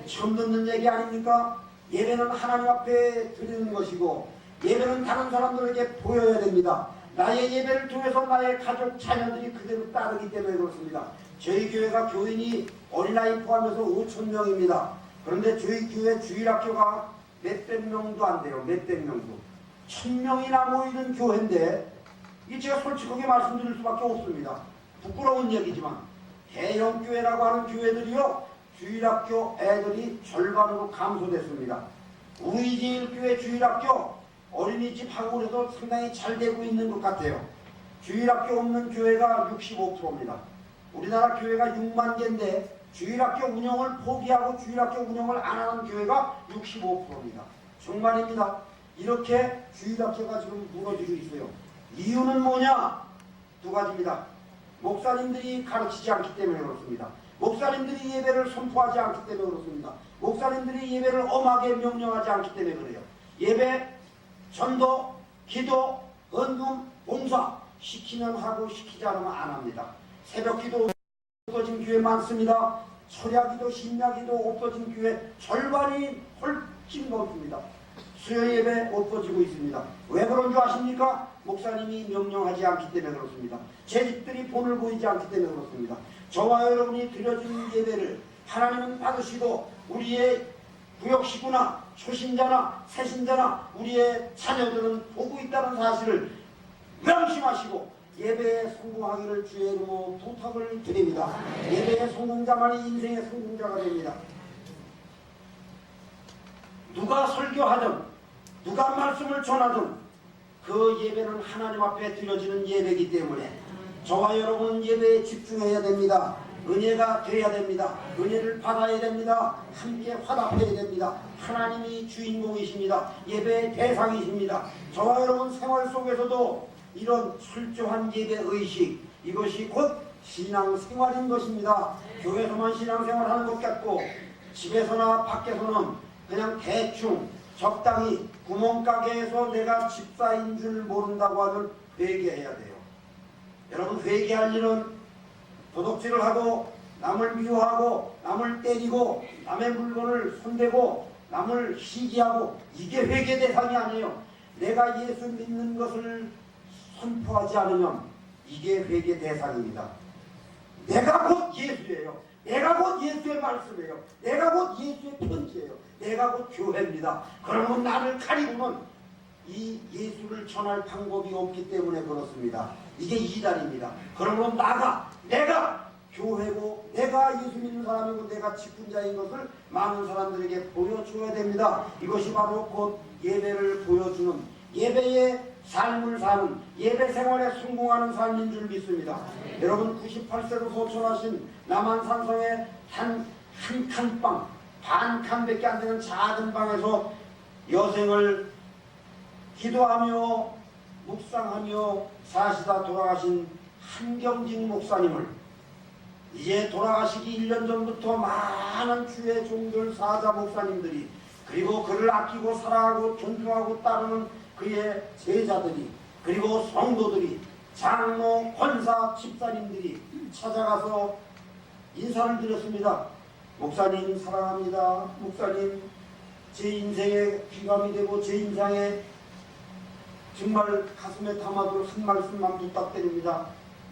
처음 듣는 얘기 아닙니까? 예배는 하나님 앞에 드리는 것이고 예배는 다른 사람들에게 보여야 됩니다. 나의 예배를 통해서 나의 가족, 자녀들이 그대로 따르기 때문에 그렇습니다. 저희 교회가 교인이 어린아이 포함해서 5,000명입니다. 그런데 저희 교회 주일학교가 몇백 명도 안 돼요. 몇백 명도. 1,000명이나 모이는 교회인데 이 제가 솔직하게 말씀드릴 수밖에 없습니다. 부끄러운 얘기지만 대형교회라고 하는 교회들이요 주일학교 애들이 절반으로 감소됐습니다. 우이제일교회 주일학교 어린이집 하고 그래도 상당히 잘 되고 있는 것 같아요. 주일학교 없는 교회가 65%입니다. 우리나라 교회가 6만 개인데 주일학교 운영을 포기하고 주일학교 운영을 안 하는 교회가 65%입니다. 정말입니다. 이렇게 주일학교가 지금 무너지고 있어요. 이유는 뭐냐? 두 가지입니다. 목사님들이 가르치지 않기 때문에 그렇습니다. 목사님들이 예배를 선포하지 않기 때문에 그렇습니다. 목사님들이 예배를 엄하게 명령하지 않기 때문에 그래요. 예배, 전도, 기도, 헌금, 봉사 시키면 하고 시키지 않으면 안 합니다. 새벽기도 없어진 교회 많습니다. 철야기도, 심야기도 없어진 교회 절반이 훨씬 넘습니다. 수요예배 없어지고 있습니다. 왜 그런 줄 아십니까? 목사님이 명령하지 않기 때문에 그렇습니다. 제 집들이 본을 보이지 않기 때문에 그렇습니다. 저와 여러분이 드려지는 예배를 하나님은 받으시고 우리의 구역시구나 초신자나 새신자나 우리의 자녀들은 보고 있다는 사실을 명심하시고 예배에 성공하기를 주의 이름으로 부탁을 드립니다. 예배의 성공자만이 인생의 성공자가 됩니다. 누가 설교하든 누가 말씀을 전하든 그 예배는 하나님 앞에 드려지는 예배이기 때문에 저와 여러분은 예배에 집중해야 됩니다. 은혜가 돼야 됩니다. 은혜를 받아야 됩니다. 함께 화답해야 됩니다. 하나님이 주인공이십니다. 예배의 대상이십니다. 저와 여러분 생활 속에서도 이런 철저한 예배의식, 이것이 곧 신앙생활인 것입니다. 교회에서만 신앙생활하는 것 같고 집에서나 밖에서는 그냥 대충 적당히 구멍가게에서 내가 집사인 줄 모른다고 하면 회개해야 돼요. 여러분, 회개할 일은 도둑질을 하고 남을 미워하고 남을 때리고 남의 물건을 손대고 남을 시기하고 이게 회개 대상이 아니에요. 내가 예수 믿는 것을 선포하지 않으면 이게 회개 대상입니다. 내가 곧 예수예요. 내가 곧 예수의 말씀이에요. 내가 곧 예수의 편지예요. 내가 곧 교회입니다. 그러면 나를 가리고는 이 예수를 전할 방법이 없기 때문에 그렇습니다. 이게 이단입니다. 그러면 내가 교회고 내가 예수 믿는 사람이고 내가 직분자인 것을 많은 사람들에게 보여줘야 됩니다. 이것이 바로 곧 예배를 보여주는 예배의 삶을 사는 예배 생활에 성공하는 삶인 줄 믿습니다. 여러분 98세로 소천하신 남한산성의 한 칸방 반 칸밖에 안 되는 작은 방에서 여생을 기도하며 묵상하며 사시다 돌아가신 한경직 목사님을 이제 돌아가시기 1년 전부터 많은 주의 종들 사자 목사님들이 그리고 그를 아끼고 사랑하고 존중하고 따르는 그의 제자들이 그리고 성도들이 장로, 권사, 집사님들이 찾아가서 인사를 드렸습니다. 목사님 사랑합니다. 목사님 제 인생의 귀감이 되고 제 인생에 정말 가슴에 담아둘 한 말씀만 부탁드립니다.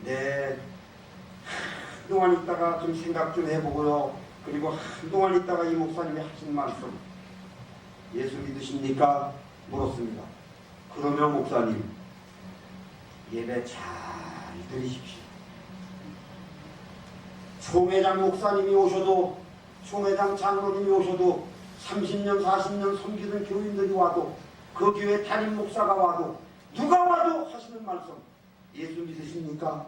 네, 한동안 있다가 좀 생각 좀 해보고요. 그리고 한동안 있다가 이 목사님이 하신 말씀 예수 믿으십니까? 물었습니다. 그러면 목사님 예배 잘 드리십시오. 총회장 목사님이 오셔도 총회장 장로님이 오셔도 30년 40년 섬기던 교인들이 와도 그 교회 담임 목사가 와도 누가 와도 하시는 말씀 예수 믿으십니까?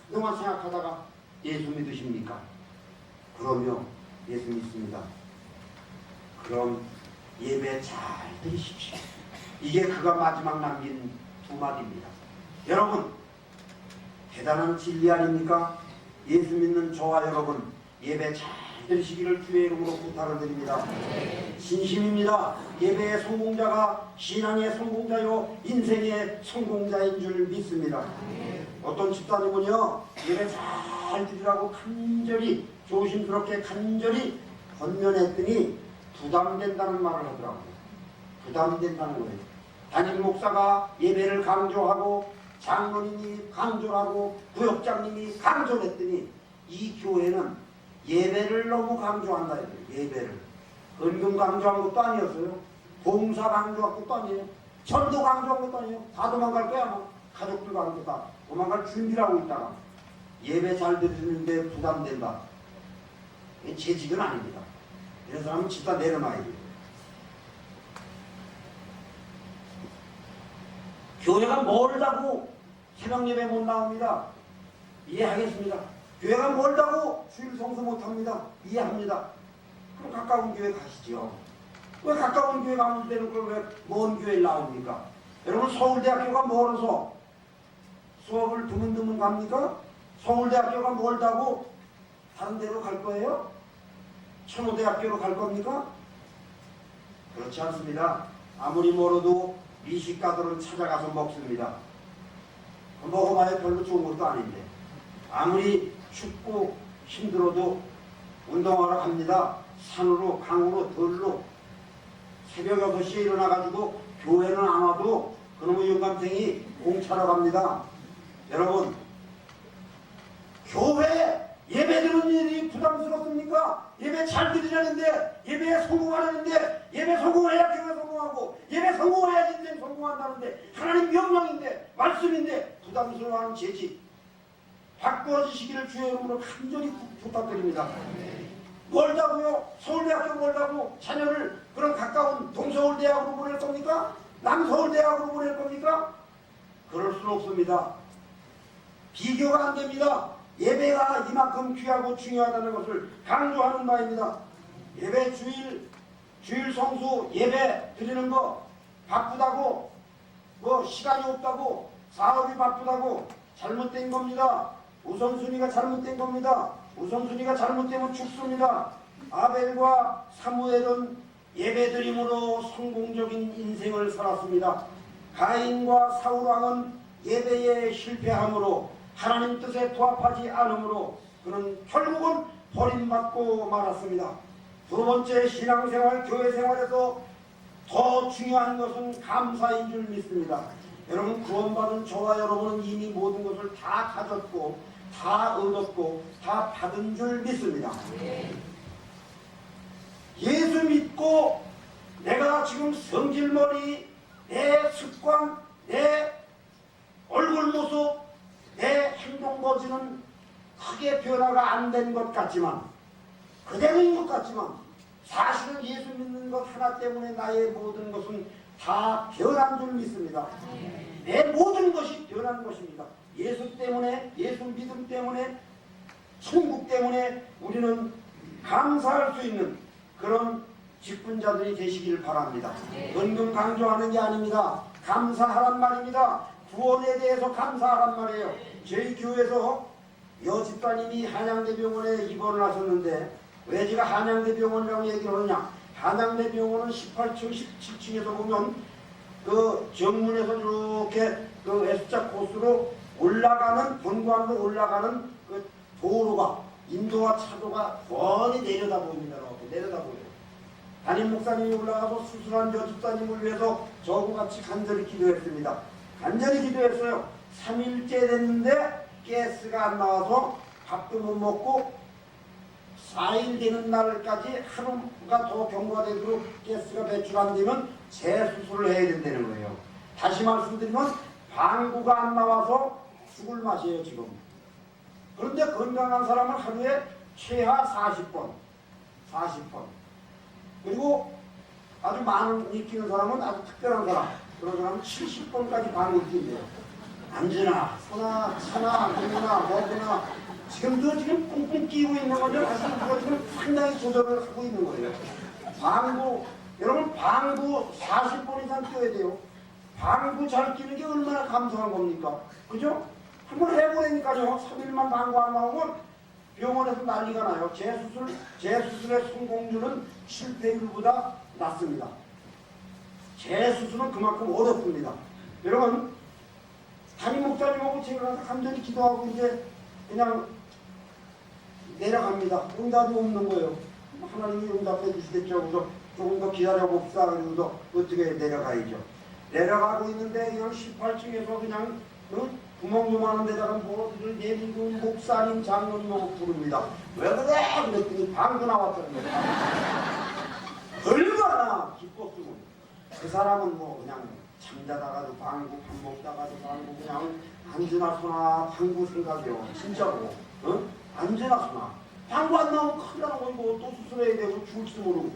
그동안 생각하다가 예수 믿으십니까? 그러면 예수 믿습니다. 그럼 예배 잘 드리십시오. 이게 그가 마지막 남긴 두 마디입니다. 여러분 대단한 진리 아닙니까? 예수 믿는 저와 여러분 예배 잘 드리시기를 주의 이름으로 부탁을 드립니다. 진심입니다. 예배의 성공자가 신앙의 성공자요 인생의 성공자인 줄 믿습니다. 어떤 집사님은요 예배 잘 드리라고 간절히 조심스럽게 간절히 권면했더니 부담된다는 말을 하더라고요. 부담된다는 거예요. 담임 목사가 예배를 강조하고 장로님이 강조하고 부역장님이 강조를 했더니 이 교회는 예배를 너무 강조한다. 예배를 헌금 강조한 것도 아니었어요. 봉사 강조한 것도 아니에요. 전도 강조한 것도 아니에요. 다 도망갈 거야. 뭐. 가족들과 함께 다 도망갈 준비를 하고 있다가 예배 잘 드리는데 부담된다. 제 직은 아닙니다. 이런 사람은 집다 내려놔야 돼요. 교회가 멀다고 새벽 예배 못 나옵니다. 이해하겠습니다. 교회가 멀다고 주일 성수 못합니다. 이해합니다. 그럼 가까운 교회 가시죠. 왜 가까운 교회 가면 되는 걸 왜 먼 교회에 나옵니까? 여러분 서울대학교가 멀어서 수업을 드문드문 갑니까? 서울대학교가 멀다고 다른 데로 갈 거예요? 천호대학교로 갈 겁니까? 그렇지 않습니다. 아무리 멀어도 미식가들은 찾아가서 먹습니다. 먹어봐야 별로 좋은 것도 아닌데 아무리 춥고 힘들어도 운동하러 갑니다. 산으로 강으로 들로 새벽 6시에 일어나가지고 교회는 안 와도 그놈의 영감탱이 공차러 갑니다. 여러분 교회 예배 드리는 일이 부담스럽습니까? 예배 잘 드리려는데 예배에 성공하려는데 예배 성공해야 교회 성공하고 예배 성공해야 인생 성공한다는데 하나님 명령인데 말씀인데 부담스러워하는 제 집 바꿔주시기를 주의 이름으로 간절히 부탁드립니다. 멀다고요? 서울대학교 멀다고 자녀를 그런 가까운 동서울대학으로 보낼 겁니까? 남서울대학으로 보낼 겁니까? 그럴 수는 없습니다. 비교가 안 됩니다. 예배가 이만큼 귀하고 중요하다는 것을 강조하는 바입니다. 예배 주일 성수 예배 드리는 거 바쁘다고 뭐 시간이 없다고 사업이 바쁘다고 잘못된 겁니다. 우선순위가 잘못된 겁니다. 우선순위가 잘못되면 죽습니다. 아벨과 사무엘은 예배드림으로 성공적인 인생을 살았습니다. 가인과 사울왕은 예배에 실패함으로 하나님 뜻에 부합하지 않으므로 그는 결국은 버림받고 말았습니다. 두 번째 신앙생활, 교회생활에서 더 중요한 것은 감사인 줄 믿습니다. 여러분 구원받은 저와 여러분은 이미 모든 것을 다 가졌고 다 얻었고 다 받은 줄 믿습니다. 예수 믿고 내가 지금 성질머리, 내 습관, 내 얼굴 모습, 내 행동 거지는 크게 변화가 안 된 것 같지만 그대로인 것 같지만 사실은 예수 믿는 것 하나 때문에 나의 모든 것은 다 변한 줄 믿습니다. 내 모든 것이 변한 것입니다. 예수 때문에, 예수 믿음 때문에, 천국 때문에 우리는 감사할 수 있는 그런 직분자들이 되시기를 바랍니다. 은근 강조하는 게 아닙니다. 감사하란 말입니다. 구원에 대해서 감사하란 말이에요. 저희 교회에서 여집사님이 한양대병원에 입원을 하셨는데 왜 제가 한양대병원이라고 얘기를 하느냐. 한양대병원은 18층, 17층에서 보면 그 정문에서 이렇게 그 S자 코스로 올라가는 본관으로 올라가는 그 도로가 인도와 차도가 뻔히 내려다 보입니다. 이렇게 내려다 보여요. 담임 목사님이 올라가서 수술한 여집사님을 위해서 저하고같이 간절히 기도했습니다. 간절히 기도했어요. 3일째 됐는데 가스가 안 나와서 밥도 못 먹고 4일 되는 날까지 하루가 더 경과가 되도록 가스가 배출 안 되면 재수술을 해야 된다는 거예요. 다시 말씀드리면 방구가 안 나와서 죽을 맛이에요 지금. 그런데 건강한 사람은 하루에 최하 40번 그리고 아주 많이 끼는 사람은 아주 특별한 사람 그런 사람은 70번까지 방구를 낀대요. 앉으나 서나 차나 먹으나 먹으나 지금도 지금 뿡뿡 끼고 있는 거죠. 사실 그거 지금 상당히 조절을 하고 있는 거예요. 방구 여러분 방구 40번 이상 껴야 돼요. 방구 잘 끼는 게 얼마나 감사한 겁니까? 그죠? 한번 해보라니까요. 3일만 방구 안 나오면 병원에서 난리가 나요. 재수술의 성공률은 실패율보다 낮습니다. 재수술은 그만큼 어렵습니다. 여러분 담임 목사님하고 제가 간절히 기도하고 이제 그냥 내려갑니다. 응답이 없는 거예요. 하나님이 응답해 주시겠죠. 그래서 조금 더 기다려봅시다. 그러고서 어떻게 내려가야죠. 내려가고 있는데 그냥 18층에서 그냥 구멍 요만한 데다가 뭐를 내리고 목사님 장로님하고 부릅니다. 왜 그래? 그랬더니 방구 나왔다는 거예요. 얼마나 기뻤으면 그 사람은 뭐 그냥 잠자다가도 방구, 밥 먹다가도 방구, 그냥 앉으나 서나 방구 생각이요. 진짜로. 앉으나 서나. 방구 안 나오면 큰일 나는 거 이거 또 수술해야 되고 죽을지도 모르고.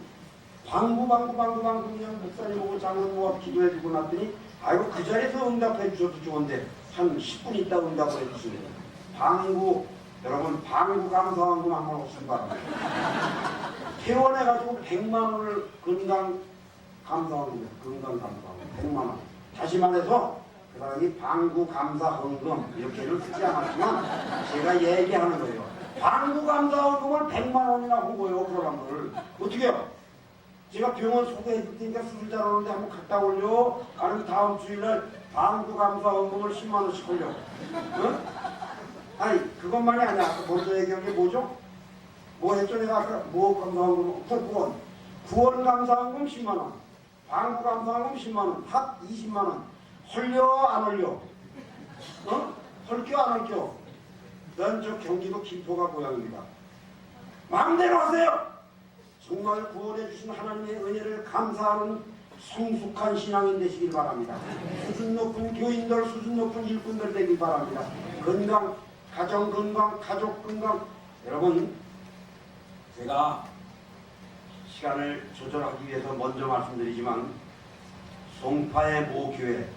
방구 그냥 목사님하고 장로님하고 기도해주고 났더니 아이고 그 자리에서 응답해 주셔도 좋은데 한 10분 있다 응답을 해주시네요. 방구 여러분 방구 감사원금 한번 오시기 바랍니다. 퇴원해가지고 100만 원을 건강 감사원금 100만 원. 다시 말해서 그 사람이 방구 감사 헌금 이렇게는 쓰지 않았지만 제가 얘기하는 거예요. 방구 감사 헌금을 100만 원이나 한 거예요. 그런 걸 어떻게 해요? 제가 병원 소개해 줄 테니까 수술 잘 오는데 한번 갔다 올려. 아니면 다음 주일날 방구 감사 헌금을 10만 원씩 올려. 응? 아니 그것만이 아니야. 아까 먼저 얘기한 게 뭐죠? 뭐 했죠? 내가 아까 뭐 감사 헌금? 구원 감사 헌금 10만 원. 방구 감사 헌금 10만 원. 합 20만 원. 헐려 안 헐려? 어? 헐겨 안 헐겨? 난 저 경기도 김포가 고향입니다. 마음대로 하세요. 정말 구원해 주신 하나님의 은혜를 감사하는 성숙한 신앙인 되시길 바랍니다. 수준 높은 교인들, 수준 높은 일꾼들 되길 바랍니다. 건강, 가정 건강, 가족 건강. 여러분, 제가 시간을 조절하기 위해서 먼저 말씀드리지만 송파의 모 교회,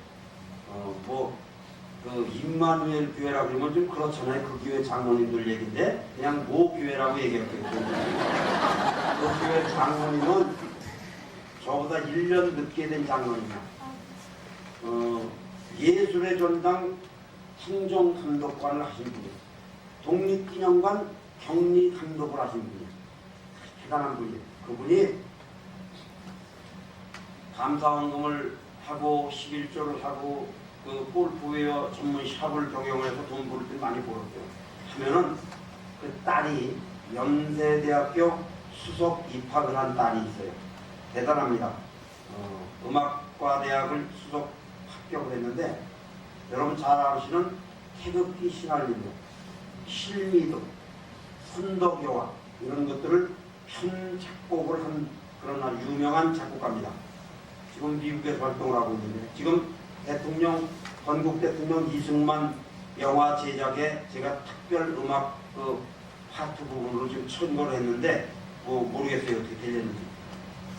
그 임마누엘 교회라고 그러면 좀 그렇잖아요. 그 교회 장로님들 얘기인데 그냥 모 교회라고 얘기할게요. 그 교회 장로님은 저보다 1년 늦게 된 장로님이야. 예술의 전당 풍정 감독관을 하신 분이에요. 독립기념관 격리 감독을 하신 분이에요. 대단한 분이에요. 그분이 감사원금을 하고 11조를 하고 그 골프웨어 전문 샵을 경영해서 돈 벌을 때 많이 벌었대요. 하면은 그 딸이 연세대학교 수석 입학을 한 딸이 있어요. 대단합니다. 음악과 대학을 수석 합격을 했는데 여러분 잘 아시는 태극기 시나리오, 실미도, 선덕여와 이런 것들을 편 작곡을 한 그런 아주 유명한 작곡가입니다. 지금 미국에서 활동을 하고 있는데 지금 대통령, 건국 대통령 이승만 영화 제작에 제가 특별 음악 파트 부분으로 지금 참여를 했는데 뭐 모르겠어요 어떻게 되렸는지.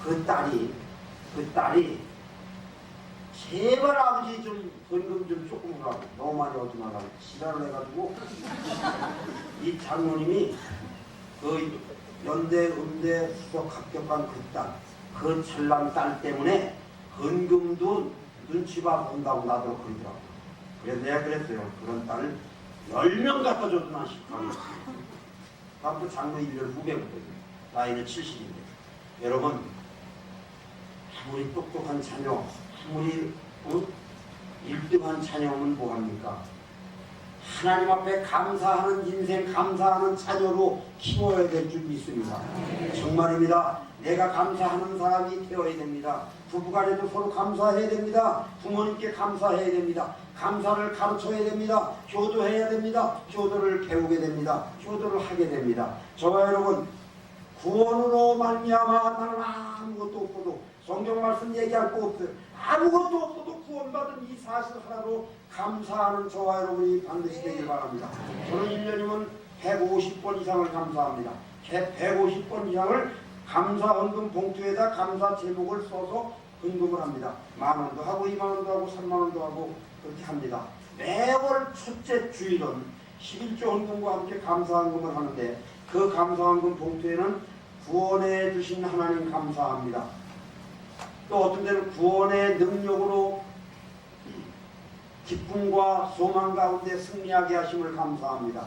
그 딸이 제발 아버지 좀 헌금 좀 조금 하라고 너무 많이 얻지 말라고 지랄을 해가지고 이 장로님이 그 연대 음대 수석 합격한 그 찰난 딸 때문에 헌금도 눈치 봐 본다고 나더러 그러더라고. 그래서 내가 그랬어요. 그런 딸을 10명 갖다 줘도 난 싶어요. 나도 장로 1년 후배거든요. 나이는 70인데. 여러분, 아무리 똑똑한 자녀, 아무리 1등한 자녀면 뭐합니까? 하나님 앞에 감사하는 인생, 감사하는 자녀로 키워야 될 줄 믿습니다. 정말입니다. 내가 감사하는 사람이 되어야 됩니다. 부부간에도 서로 감사해야 됩니다. 부모님께 감사해야 됩니다. 감사를 가르쳐야 됩니다. 효도해야 됩니다. 효도를 배우게 됩니다. 효도를 하게 됩니다. 저와 여러분, 구원으로 말미암아 나는 아무것도 없어도 성경 말씀 얘기할 거 없어요. 아무것도 없어도 구원받은 이 사실 하나로 감사하는 저와 여러분이 반드시 되길 바랍니다. 저는 1년이면 150번 이상을 감사합니다. 150번 이상을 감사 헌금 봉투에다 감사 제목을 써서 헌금을 합니다. 10,000원도 하고 20,000원도 하고 30,000원도 하고 그렇게 합니다. 매월 첫째 주일은 11조 헌금과 함께 감사 헌금을 하는데 그 감사 헌금 봉투에는 구원해 주신 하나님 감사합니다. 또 어떤 때는 구원의 능력으로 기쁨과 소망 가운데 승리하게 하심을 감사합니다.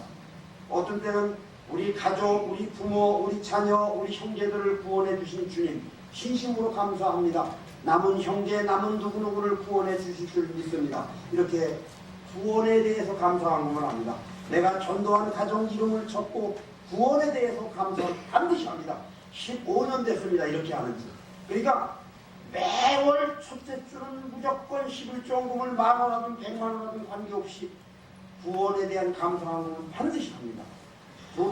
어떤 때는 우리 가족, 우리 부모, 우리 자녀, 우리 형제들을 구원해 주신 주님 진심으로 감사합니다. 남은 형제, 남은 누구누구를 구원해 주실 줄 믿습니다. 이렇게 구원에 대해서 감사함을 합니다. 내가 전도한 가정 이름을 적고 구원에 대해서 감사를 반드시 합니다. 15년 됐습니다. 이렇게 하는지. 그러니까 매월 첫째 주는 무조건 11조 헌금을 10,000원하든 100,000원하든 관계없이 구원에 대한 감사함을 반드시 합니다. 두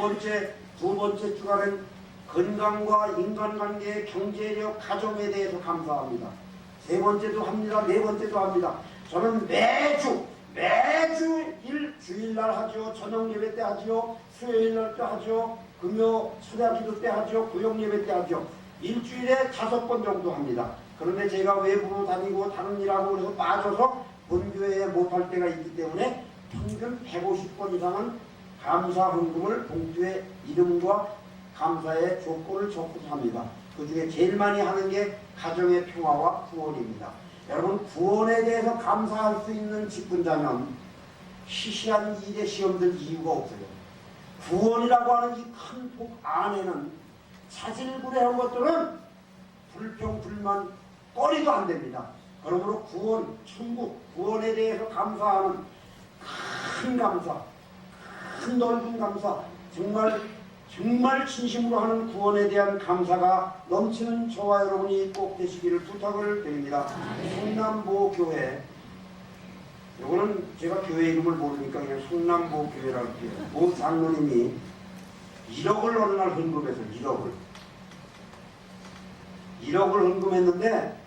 번째 주간은 건강과 인간관계, 경제력, 가정에 대해서 감사합니다. 세 번째도 합니다. 네 번째도 합니다. 저는 매주 주일날 하죠. 저녁 예배 때 하죠. 수요일날 때 하죠. 금요 철야 기도 때 하죠. 구역 예배 때 하죠. 일주일에 5번 정도 합니다. 그런데 제가 외부로 다니고 다른 일하고 그래서 빠져서 본교회에 못할 때가 있기 때문에 평균 150번 이상은 감사 헌금을 봉투에 이름과 감사의 조건을 적고서 합니다. 그 중에 제일 많이 하는 게 가정의 평화와 구원입니다. 여러분, 구원에 대해서 감사할 수 있는 직분자면 시시한 일에 시험 들 이유가 없어요. 구원이라고 하는 이 큰 복 안에는 자질구레한 것들은 불평, 불만, 꺼리도 안 됩니다. 그러므로 구원, 천국, 구원에 대해서 감사하는 큰 감사, 큰 넓은 감사, 정말 진심으로 하는 구원에 대한 감사가 넘치는 저와 여러분이 꼭 되시기를 부탁을 드립니다. 성남보교회, 이거는 제가 교회 이름을 모르니까 그냥 성남보교회라고 할게요. 모 장로님이 1억을 어느 날 헌금해서 1억을 헌금했는데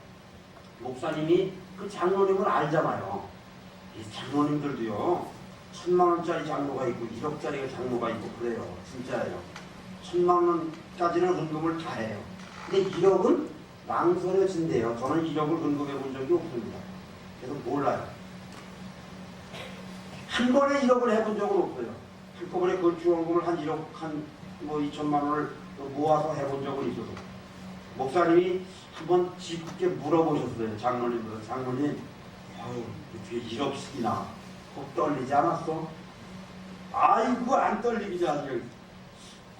목사님이 그 장로님을 알잖아요. 이 장로님들도요, 1000만원짜리 장로가 있고 1억짜리 장로가 있고 그래요. 진짜예요. 1000만원까지는 헌금을 다 해요. 근데 1억은 망설여진대요. 저는 1억을 헌금해 본 적이 없습니다. 그래서 몰라요. 한 번에 1억을 해본 적은 없어요. 한꺼번에 건축원금을 한 1억, 뭐 2천만원을 모아서 해본 적은 있어서. 목사님이 한번 짓궂게 물어보셨어요. 장로님들. 장로님, 어떻게 1억씩이나 혹 떨리지 않았어? 아이고, 안 떨리지 않아요.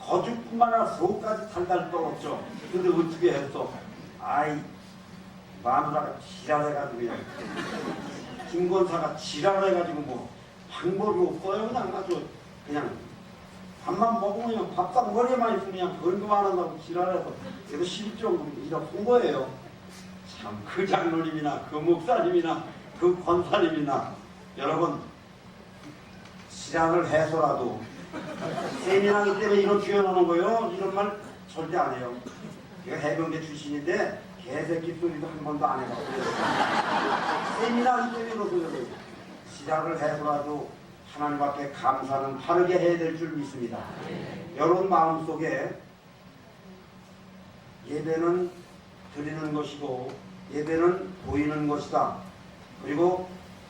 거죽뿐만 아니라 속까지 달달 떨었죠. 근데 어떻게 했어? 아이, 마누라가 지랄해가지고 그냥 김권사가 지랄해가지고 뭐 방법이 없어요. 그냥 아주 그냥 밥만 먹으면 밥상 머리에만 있으면 그냥 건금 안 한다고 지랄해서 그래서 11조 이렇게 한 거예요. 참, 그 장로님이나 그 목사님이나 그 권사님이나 여러분, 지랄을 해서라도 세미나기 때문에 이런 표현하는 거예요. 이런 말 절대 안 해요. 제가 해병대 출신인데 개새끼 소리도 한 번도 안 해봤어요. 세미나기 때문에 이러고요. 지랄을 해서라도 하나님 앞에 감사는 바르게 해야 될 줄 믿습니다. 여러분 마음속에 예배는 드리는 것이고 예배는 보이는 것이다. 그리고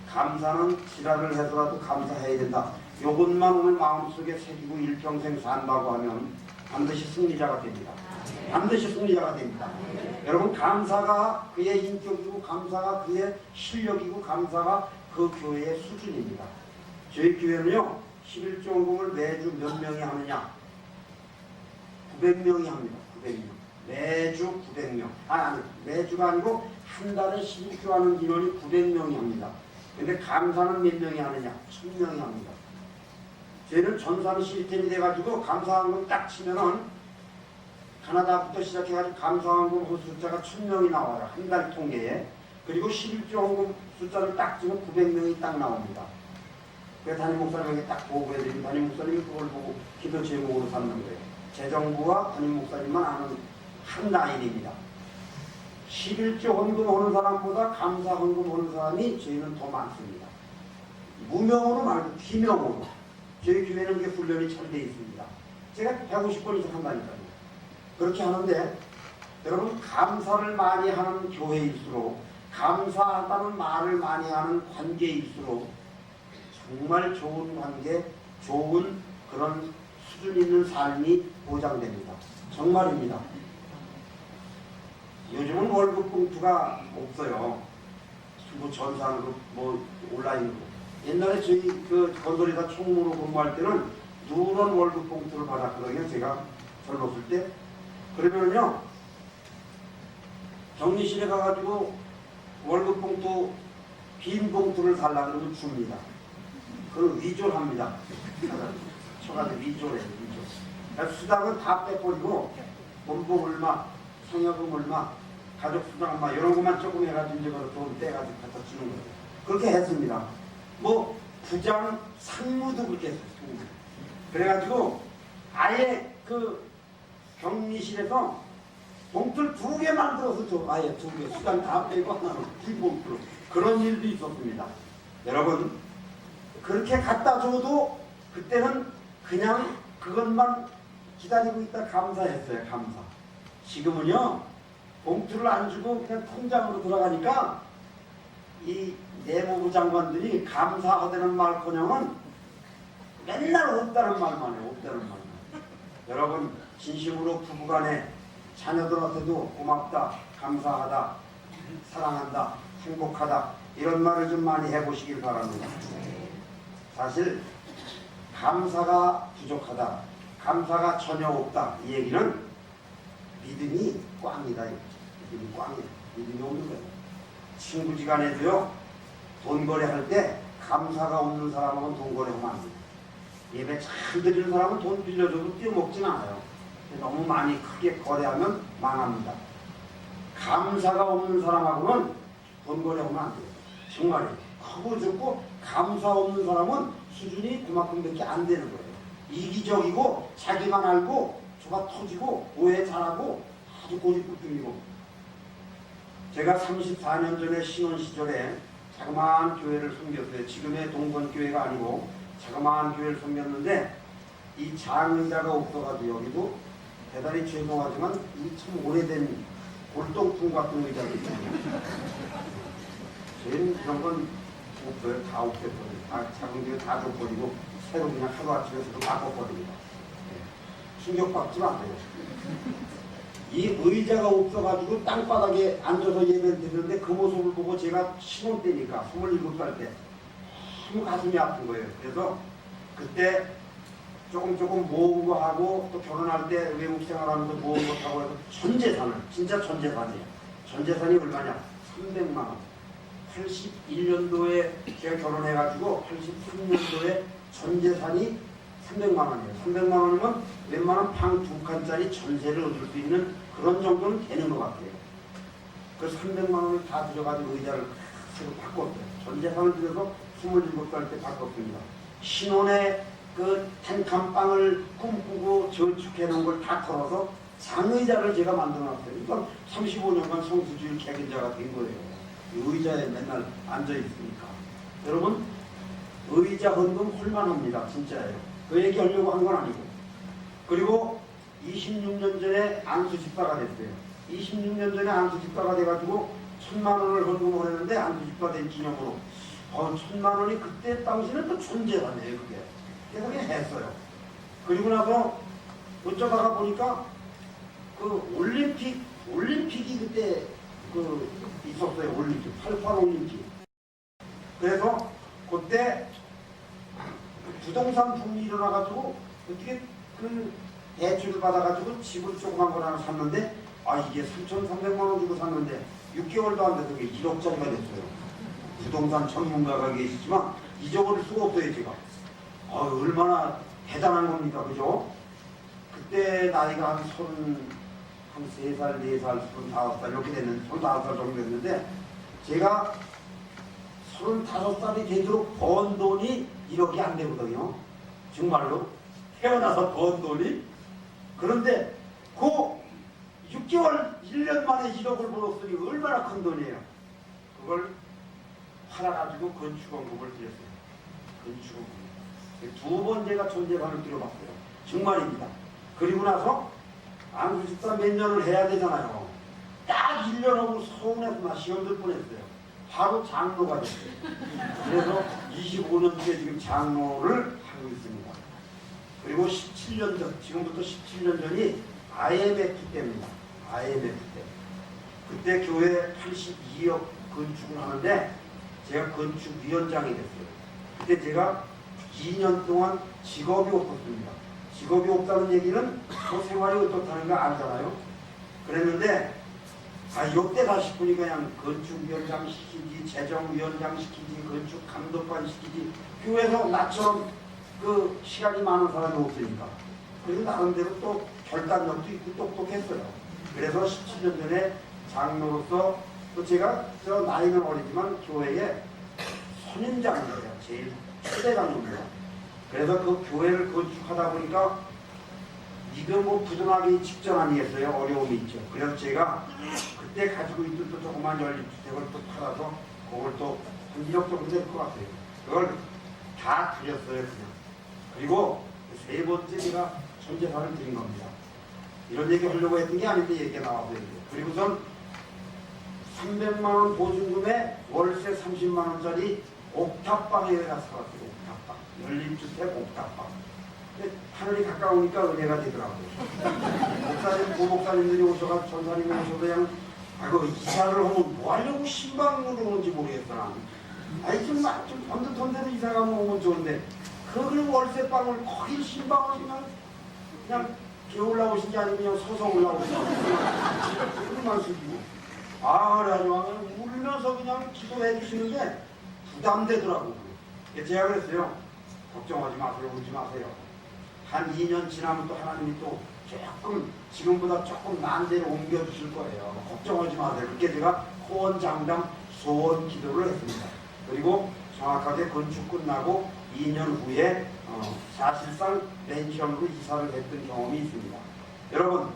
감사는 지랄을 해서라도 감사해야 된다. 이것만 오늘 마음속에 새기고 일평생 산다고 하면 반드시 승리자가 됩니다. 반드시 승리자가 됩니다. 여러분, 감사가 그의 인격이고 감사가 그의 실력이고 감사가 그 교회의 수준입니다. 저희 교회는요, 11조 헌금을 매주 몇 명이 하느냐? 900명이 합니다. 900명. 매주 900명. 아니, 매주가 아니고 한 달에 11조 하는 인원이 900명이 합니다. 근데 감사는 몇 명이 하느냐? 1000명이 합니다. 저희는 전산 시스템이 돼가지고 감사헌금 딱 치면은 가나다부터 시작해가지고 감사헌금 그 숫자가 1000명이 나와요. 한 달 통계에. 그리고 11조 헌금 숫자를 딱 치면 900명이 딱 나옵니다. 그래서 담임 목사님에게 딱 보고해드리면 담임 목사님이 그걸 보고 기도 제목으로 삼는 거예요. 재정부와 담임 목사님만 아는 한 라인입니다. 11조 헌금하는 사람보다 감사 헌금하는 사람이 저희는 더 많습니다. 무명으로 말고 기명으로. 저희 교회는 이게 훈련이 잘 되어 있습니다. 제가 150번 이상 한다니까요. 그렇게 하는데 여러분, 감사를 많이 하는 교회일수록 감사하다는 말을 많이 하는 관계일수록 정말 좋은 관계, 좋은 그런 수준 있는 삶이 보장됩니다. 정말입니다. 요즘은 월급 봉투가 없어요. 뭐 전산으로 뭐 온라인으로. 옛날에 저희 그 건설회사 총무로 근무할 때는 누런 월급 봉투를 받았거든요. 제가 젊었을 때. 그러면요, 정리실에 가가지고 월급 봉투 빈 봉투를 달라 그러면 줍니다. 그걸 위조합니다. 쳐가지고 위조래요. 위조. 수당은 다 빼버리고 본봉 얼마, 상여금 얼마, 가족 수당 얼마 이런 것만 조금 해가지고 이제 돈 떼가지고 갖다 주는 거예요. 그렇게 했습니다. 뭐 부장, 상무도 그렇게 했어요. 상무. 그래가지고 아예 그 격리실에서 봉투를 2개 만들어서 줘. 아예 2개. 수당 다 빼고 하나는 빈 봉투로. 그런 일도 있었습니다. 여러분, 그렇게 갖다 줘도 그때는 그냥 그것만 기다리고 있다 감사했어요. 감사. 지금은요, 봉투를 안 주고 그냥 통장으로 들어가니까 이 내무부 장관들이 감사하다는 말커녕은 맨날 없다는 말만 해요. 없다는 말만. 여러분 진심으로 부부간에 자녀들한테도 고맙다, 감사하다, 사랑한다, 행복하다 이런 말을 좀 많이 해보시길 바랍니다. 사실 감사가 부족하다, 감사가 전혀 없다 이 얘기는 믿음이 꽝이다. 믿음이 꽝이다. 믿음이 없는 거예요. 친구지간에도요 돈 거래할 때 감사가 없는 사람하고는 돈 거래하면 안 돼요. 예배 잘 드리는 사람은 돈 빌려줘도 띄어먹진 않아요. 너무 많이 크게 거래하면 망합니다. 감사가 없는 사람하고는 돈 거래하면 안 돼요. 정말이에요. 크고 좋고 감사 없는 사람은 수준이 그만큼밖에 안 되는 거예요. 이기적이고 자기만 알고 조가 터지고 오해 잘하고 아주 고집불통이고. 제가 34년 전에 신혼 시절에 자그마한 교회를 섬겼어요. 지금의 동건교회가 아니고 자그마한 교회를 섬겼는데 이 장의자가 없어가지고 여기도 대단히 죄송하지만 이 참 오래된 골동품 같은 의자가 있어요. 저희는 그런 건 없어요. 다 없애버리고 다 작은 교회 다 줘버리고 새로 그냥 하루아침에 서로 바꿔버립니다. 충격받지 마세요. 이 의자가 없어가지고 땅바닥에 앉아서 예배를 드리는데 그 모습을 보고 제가 신혼 때니까 27살 때 너무 가슴이 아픈 거예요. 그래서 그때 조금 모은 거 하고 또 결혼할 때 외국 생활하면서 모은 거 하고 해서 전 재산을, 진짜 전 재산이에요. 전 재산이 얼마냐? 300만 원. 81년도에 제가 결혼해가지고 83년도에 전 재산이 300만 원이에요. 300만 원이면 웬만한 방 2칸짜리 전세를 얻을 수 있는 그런 정도는 되는 것 같아요. 그 300만 원을 다 들여가지고 의자를 새로 바꿨어요. 전 재산을 들여서 27살 때 바꿨습니다. 신혼에 그 단칸방을 꿈꾸고 저축해 놓은 걸 다 털어서 장의자를 제가 만들어놨어요. 그러니까 35년간 성수주의 객인자가 된 거예요. 의자에 맨날 앉아있으니까. 여러분 의자 헌금 홀만합니다. 진짜예요. 그 얘기하려고 한 건 아니고. 그리고 26년 전에 안수집사가 됐어요. 26년 전에 안수집사가 돼가지고 1000만 원을 헌금을 했는데 안수집사 된 기념으로 1000만 원이 그때 당시는 또 존재하네요. 그게. 그래서 그냥 했어요. 그리고 나서 어쩌다가 보니까 그 올림픽이 그때 그 있었어요. 올림픽 88 올림픽. 그래서 그때 부동산 붐이 일어나가지고 어떻게 그 대출을 받아가지고 집을 조그만 걸 하나 샀는데 이게 3,300만 원 주고 샀는데 6개월도 안 돼서 이게 1억짜리가 됐어요. 부동산 전문가가 계시지만 잊어버릴 수가 없어요. 제가 얼마나 대단한 겁니까, 그죠? 그때 나이가 한 3살, 4살, 35살 이렇게 됐는데 35살 정도 됐는데 제가 35살이 되도록 번 돈이 1억이 안 되거든요. 정말로 태어나서 번 돈이. 그런데 그 6개월, 1년 만에 1억을 벌었으니 얼마나 큰 돈이에요. 그걸 팔아가지고 건축원금을 드렸어요. 건축원금. 2번 제가 전재산을 들여봤어요. 정말입니다. 그리고 나서 안수집사 몇 년을 해야 되잖아요. 딱 1년 하고 서운해서 나 시험 들 뻔했어요. 바로 장로가 됐어요. 그래서 25년째 지금 장로를 하고 있습니다. 그리고 17년 전, 지금부터 17년 전이 IMF 때입니다. IMF 때. 그때 교회 82억 건축을 하는데 제가 건축위원장이 됐어요. 그때 제가 2년 동안 직업이 없었습니다. 직업이 없다는 얘기는 그 생활이 어떻다는 거 알잖아요. 그랬는데 이때다 싶으니 그냥 건축위원장 시키지, 재정위원장 시키지, 건축감독관 시키지. 교회에서 나처럼 그 시간이 많은 사람이 없으니까. 그래서 나름대로 또 결단력도 있고 똑똑했어요. 그래서 17년 전에 장로로서 또 제가 저 나이는 어리지만 교회에 선임장이에요. 제일 초대 장로입니다. 그래서 그 교회를 건축하다 보니까 이거 뭐 부정하기 직전 아니겠어요? 어려움이 있죠. 그래서 제가 그때 가지고 있던 또 조그만 연립주택을 또 팔아서 그걸 또 한 1억 정도 될 것 같아요. 그걸 다 드렸어요. 그냥. 그리고 세 번째 제가 전재산을 드린 겁니다. 이런 얘기 하려고 했던 게 아닌데 얘기가 나와서 얘기해요. 그리고선 300만 원 보증금에 월세 30만 원짜리 옥탑방에 가서 살았어요. 옥탑방. 연립주택 옥탑방. 근데 하늘이 가까우니까 은혜가 되더라고요. 목사님, 고목사님들이 오셔가지고 전사님이 오셔서 그냥 아이고 이사를 하면 뭐 하려고 신방으로 오는지 모르겠어. 나는. 아니 좀 번듯한데도 이사 가면 오면 좋은데 그 월세방을 거기 신방을 그냥 기어 올라오신 게 아니고 그냥 서서 올라오신 거 그만 쓰고 그래가지고 울면서 그냥 기도해 주시는데 부담되더라고요. 제가 그랬어요. 걱정하지 마세요. 울지 마세요. 한 2년 지나면 또 하나님이 또 조금 지금보다 조금 나은 데로 옮겨주실 거예요. 걱정하지 마세요. 그렇게 제가 호언장담 소원 기도를 했습니다. 그리고 정확하게 건축 끝나고 2년 후에 사실상 맨션으로 이사를 했던 경험이 있습니다. 여러분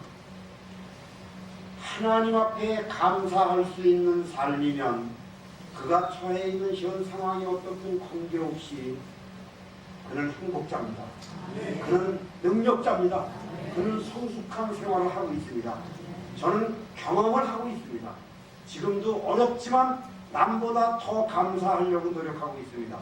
하나님 앞에 감사할 수 있는 삶이면 그가 처해 있는 현 상황이 어떻든 관계없이 그는 행복자입니다. 그는 능력자입니다. 그는 성숙한 생활을 하고 있습니다. 저는 경험을 하고 있습니다. 지금도 어렵지만 남보다 더 감사하려고 노력하고 있습니다.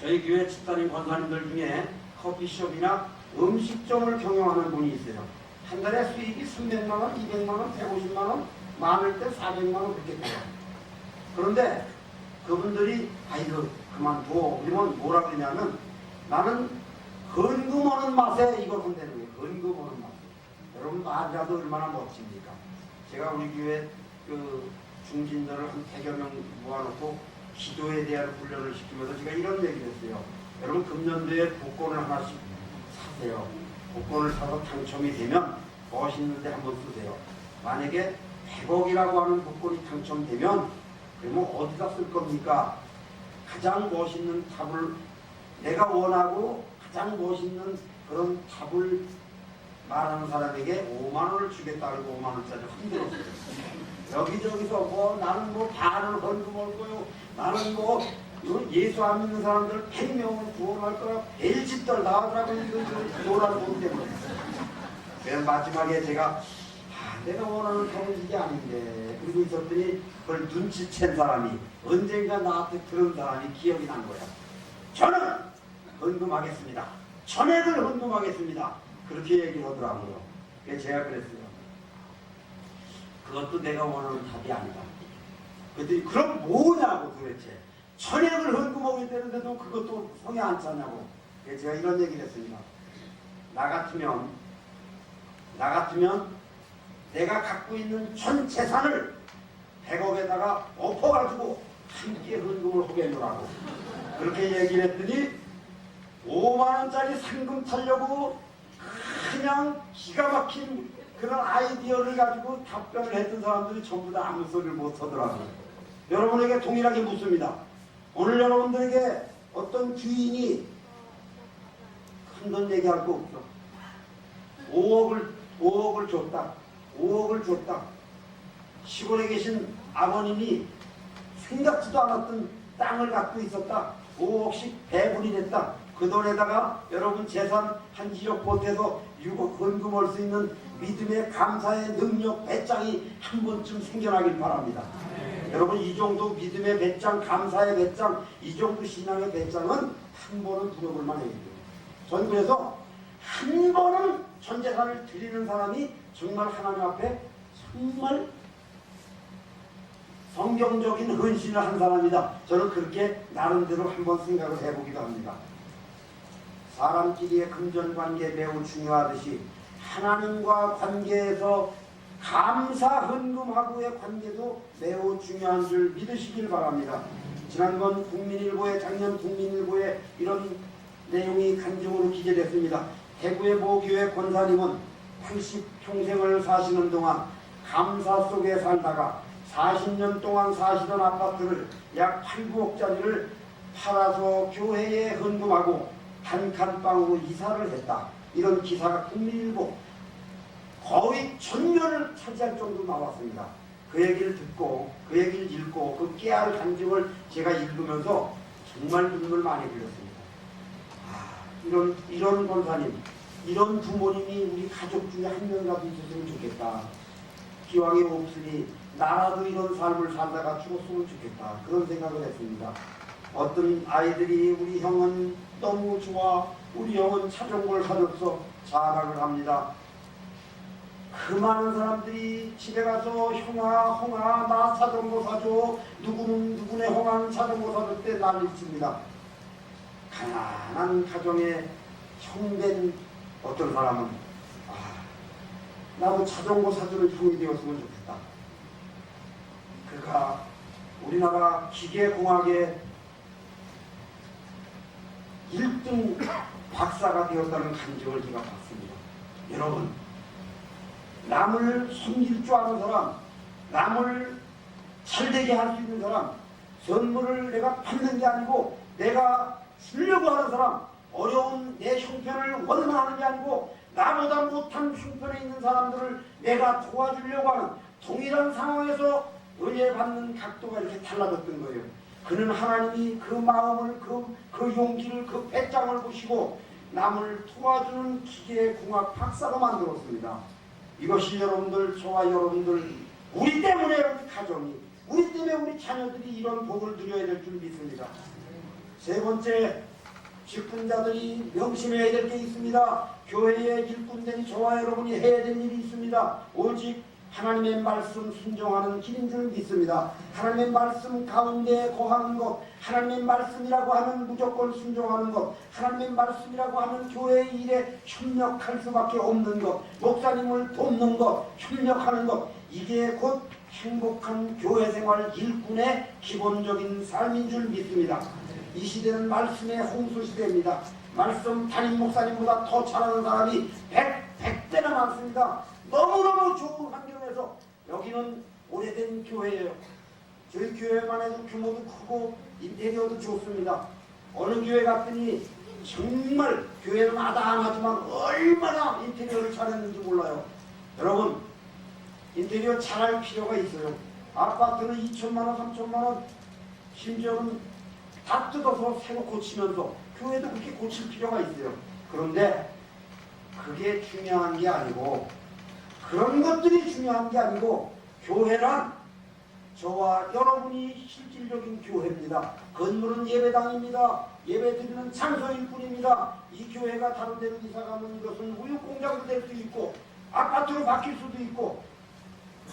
저희 교회 집사님 권사님들 중에 커피숍이나 음식점을 경영하는 분이 있어요. 한 달에 수익이 300만 원, 200만 원, 150만 원, 많을 때 400만 원 그렇게 돼요. 그런데 그분들이 이거 그만둬. 그러면 뭐라 그러냐면 나는 헌금 오는 맛에 이걸 한다는 거예요. 헌금 오는 맛에. 여러분 말이라도 얼마나 멋집니까? 제가 우리 교회 그 중진들을 한 100여 명 모아놓고 기도에 대한 훈련을 시키면서 제가 이런 얘기를 했어요. 여러분 금년도에 복권을 하나씩 사세요. 복권을 사서 당첨이 되면 멋있는데 한번 쓰세요. 만약에 100억이라고 하는 복권이 당첨되면 그러면 어디다 쓸 겁니까? 가장 멋있는 탑을 내가 원하고 가장 멋있는 그런 탑을 말하는 사람에게 5만 원을 주겠다 그러고 5만 원짜리 흔들었어요. 여기저기서 뭐 나는 뭐 반을 헌금할 거요. 나는 뭐 예수 안 믿는 사람들 100명을 구원할 거라 벨짓들 나와더라고요. 이거 노란 돈 때문에. 그래서 마지막에 제가 내가 원하는 탑은 이게 아닌데 그리고 있었더니 그걸 눈치챈 사람이 언젠가 나한테 그런 사람이 기억이 난 거야. 저는 헌금하겠습니다. 전액을 헌금하겠습니다. 그렇게 얘기를 하더라고요. 그래서 제가 그랬어요. 그것도 내가 원하는 답이 아니다. 그랬더니 그럼 뭐냐고 도대체. 전액을 헌금하겠다는데도 그것도 성에 안 차냐고. 그래서 제가 이런 얘기를 했습니다. 나 같으면 내가 갖고 있는 전 재산을 100억에다가 엎어가지고 함께 헌금을 하겠노라고. 그렇게 얘기를 했더니 5만 원짜리 상금 타려고 그냥 기가 막힌 그런 아이디어를 가지고 답변을 했던 사람들이 전부 다 아무 소리를 못 하더라고요. 여러분에게 동일하게 묻습니다. 오늘 여러분들에게 어떤 주인이 큰 돈 얘기할 거 없어. 5억을 줬다. 5억을 줬다. 시골에 계신 아버님이 생각지도 않았던 땅을 갖고 있었다. 5억씩 배분이 됐다. 그 돈에다가 여러분 재산 한 1억 보태서 6억 헌금할 수 있는 믿음의 감사의 능력 배짱이 한 번쯤 생겨나길 바랍니다. 여러분 이 정도 믿음의 배짱, 감사의 배짱, 이 정도 신앙의 배짱은 한 번은 부려볼 만해요. 전 그래서 한 번은 전 재산을 드리는 사람이 정말 하나님 앞에 정말 성경적인 헌신을 한 사람이다. 저는 그렇게 나름대로 한번 생각을 해보기도 합니다. 사람끼리의 금전관계 매우 중요하듯이 하나님과 관계에서 감사 헌금하고의 관계도 매우 중요한 줄 믿으시길 바랍니다. 지난번 국민일보에 작년 국민일보에 이런 내용이 간증으로 기재됐습니다. 대구의 모교회 권사님은 80평생을 사시는 동안 감사 속에 살다가 40년 동안 사시던 아파트를 약 8, 9억짜리를 팔아서 교회에 헌금하고 단칸방으로 이사를 했다. 이런 기사가 국민일보 거의 전면을 차지할 정도로 나왔습니다. 그 얘기를 듣고 그 얘기를 읽고 그 깨알 간증을 제가 읽으면서 정말 눈물 많이 흘렸습니다. 이런 권사님, 이런 부모님이 우리 가족 중에 한 명이라도 있었으면 좋겠다. 기왕에 없으니 나라도 이런 삶을 살다가 죽었으면 좋겠다. 그런 생각을 했습니다. 어떤 아이들이 우리 형은 너무 좋아, 우리 형은 자전거를 사줬어 자랑을 합니다. 그 많은 사람들이 집에 가서 형아 홍아 나 자전거 사줘, 누구는 누구네 홍아는 자전거 사줬대 난리칩니다. 가난한 가정의 형된 어떤 사람은 나도 자전거 사주는 형이 되었으면 좋겠다. 그가 우리나라 기계공학의 1등 박사가 되었다는 간증을 제가 봤습니다. 여러분, 남을 섬길 줄 아는 사람, 남을 잘되게 할 수 있는 사람, 선물을 내가 받는 게 아니고 내가 주려고 하는 사람, 어려운 내 형편을 원망하는 게 아니고 나보다 못한 형편에 있는 사람들을 내가 도와주려고 하는 동일한 상황에서 은혜 받는 각도가 이렇게 달라졌던 거예요. 그는 하나님이 그 마음을, 그 용기를, 그 배짱을 보시고 남을 도와주는 기계공학 박사로 만들었습니다. 이것이 여러분들, 저와 여러분들, 우리 때문에 우리 가정이, 우리 때문에 우리 자녀들이 이런 복을 누려야 될 줄 믿습니다. 세 번째, 직분자들이 명심해야 될 게 있습니다. 교회의 일꾼된 저와 여러분이 해야 될 일이 있습니다. 오직 하나님의 말씀 순종하는 길인 줄 믿습니다. 하나님의 말씀 가운데 거하는 것, 하나님의 말씀이라고 하면 무조건 순종하는 것, 하나님의 말씀이라고 하면 교회의 일에 협력할 수밖에 없는 것, 목사님을 돕는 것, 협력하는 것, 이게 곧 행복한 교회생활 일꾼의 기본적인 삶인 줄 믿습니다. 이 시대는 말씀의 홍수시대입니다. 말씀 담임 목사님보다 더 잘하는 사람이 100대나 많습니다. 너무너무 좋은 환경에서, 여기는 오래된 교회예요. 저희 교회만 해도 규모도 크고 인테리어도 좋습니다. 어느 교회 갔더니 정말 교회는 아담하지만 얼마나 인테리어를 잘했는지 몰라요. 여러분, 인테리어 잘할 필요가 있어요. 아파트는 2천만원, 3천만원, 심지어는 다 뜯어서 새로 고치면서 교회도 그렇게 고칠 필요가 있어요. 그런데 그게 중요한 게 아니고, 그런 것들이 중요한 게 아니고, 교회란 저와 여러분이 실질적인 교회입니다. 건물은 예배당입니다. 예배드리는 장소일 뿐입니다. 이 교회가 다른 데로 이사가면 이것은 우유공장도 될 수 있고 아파트로 바뀔 수도 있고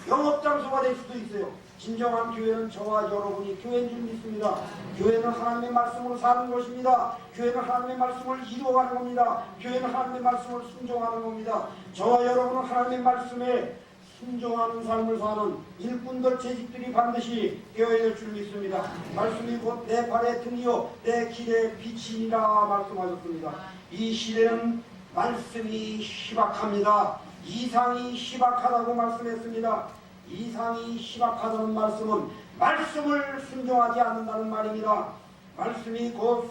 영업장소가 될 수도 있어요. 진정한 교회는 저와 여러분이 교회인 줄 믿습니다. 교회는 하나님의 말씀으로 사는 것입니다. 교회는 하나님의 말씀을 이루어가는 겁니다. 교회는 하나님의 말씀을 순종하는 겁니다. 저와 여러분은 하나님의 말씀에 순종하는 삶을 사는 일꾼들, 재직들이 반드시 되어야 될 줄 믿습니다. 말씀이 곧 내 발의 등이요 내 길의 빛이니라 말씀하셨습니다. 이 시대는 말씀이 희박합니다. 이상이 희박하다고 말씀했습니다. 이상이 희박하다는 말씀은 말씀을 순종하지 않는다는 말입니다. 말씀이 곧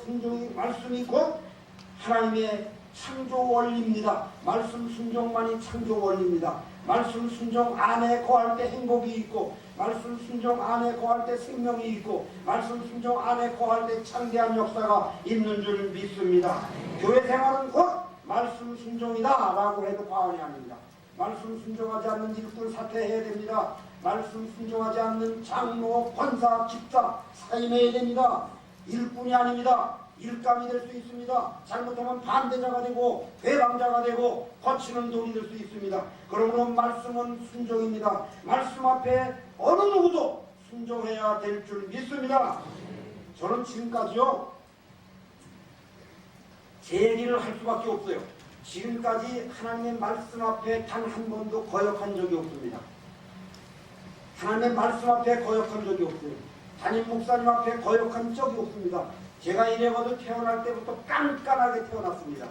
하나님의 창조 원리입니다. 말씀 순종만이 창조 원리입니다. 말씀 순종 안에 거할 때 행복이 있고, 말씀 순종 안에 거할 때 생명이 있고, 말씀 순종 안에 거할 때 창대한 역사가 있는 줄 믿습니다. 교회 생활은 곧 말씀 순종이다 라고 해도 과언이 아닙니다. 말씀 순종하지 않는 일꾼 사퇴해야 됩니다. 말씀 순종하지 않는 장로, 권사, 집사 사임해야 됩니다. 일꾼이 아닙니다. 일감이 될 수 있습니다. 잘못하면 반대자가 되고 배방자가 되고 거치는 돌이 될 수 있습니다. 그러므로 말씀은 순종입니다. 말씀 앞에 어느 누구도 순종해야 될 줄 믿습니다. 저는 지금까지요, 제 얘기를 할 수밖에 없어요. 지금까지 하나님의 말씀 앞에 단 한 번도 거역한 적이 없습니다. 하나님의 말씀 앞에 거역한 적이 없어요. 담임 목사님 앞에 거역한 적이 없습니다. 제가 이래봐도 태어날 때부터 깐깐하게 태어났습니다.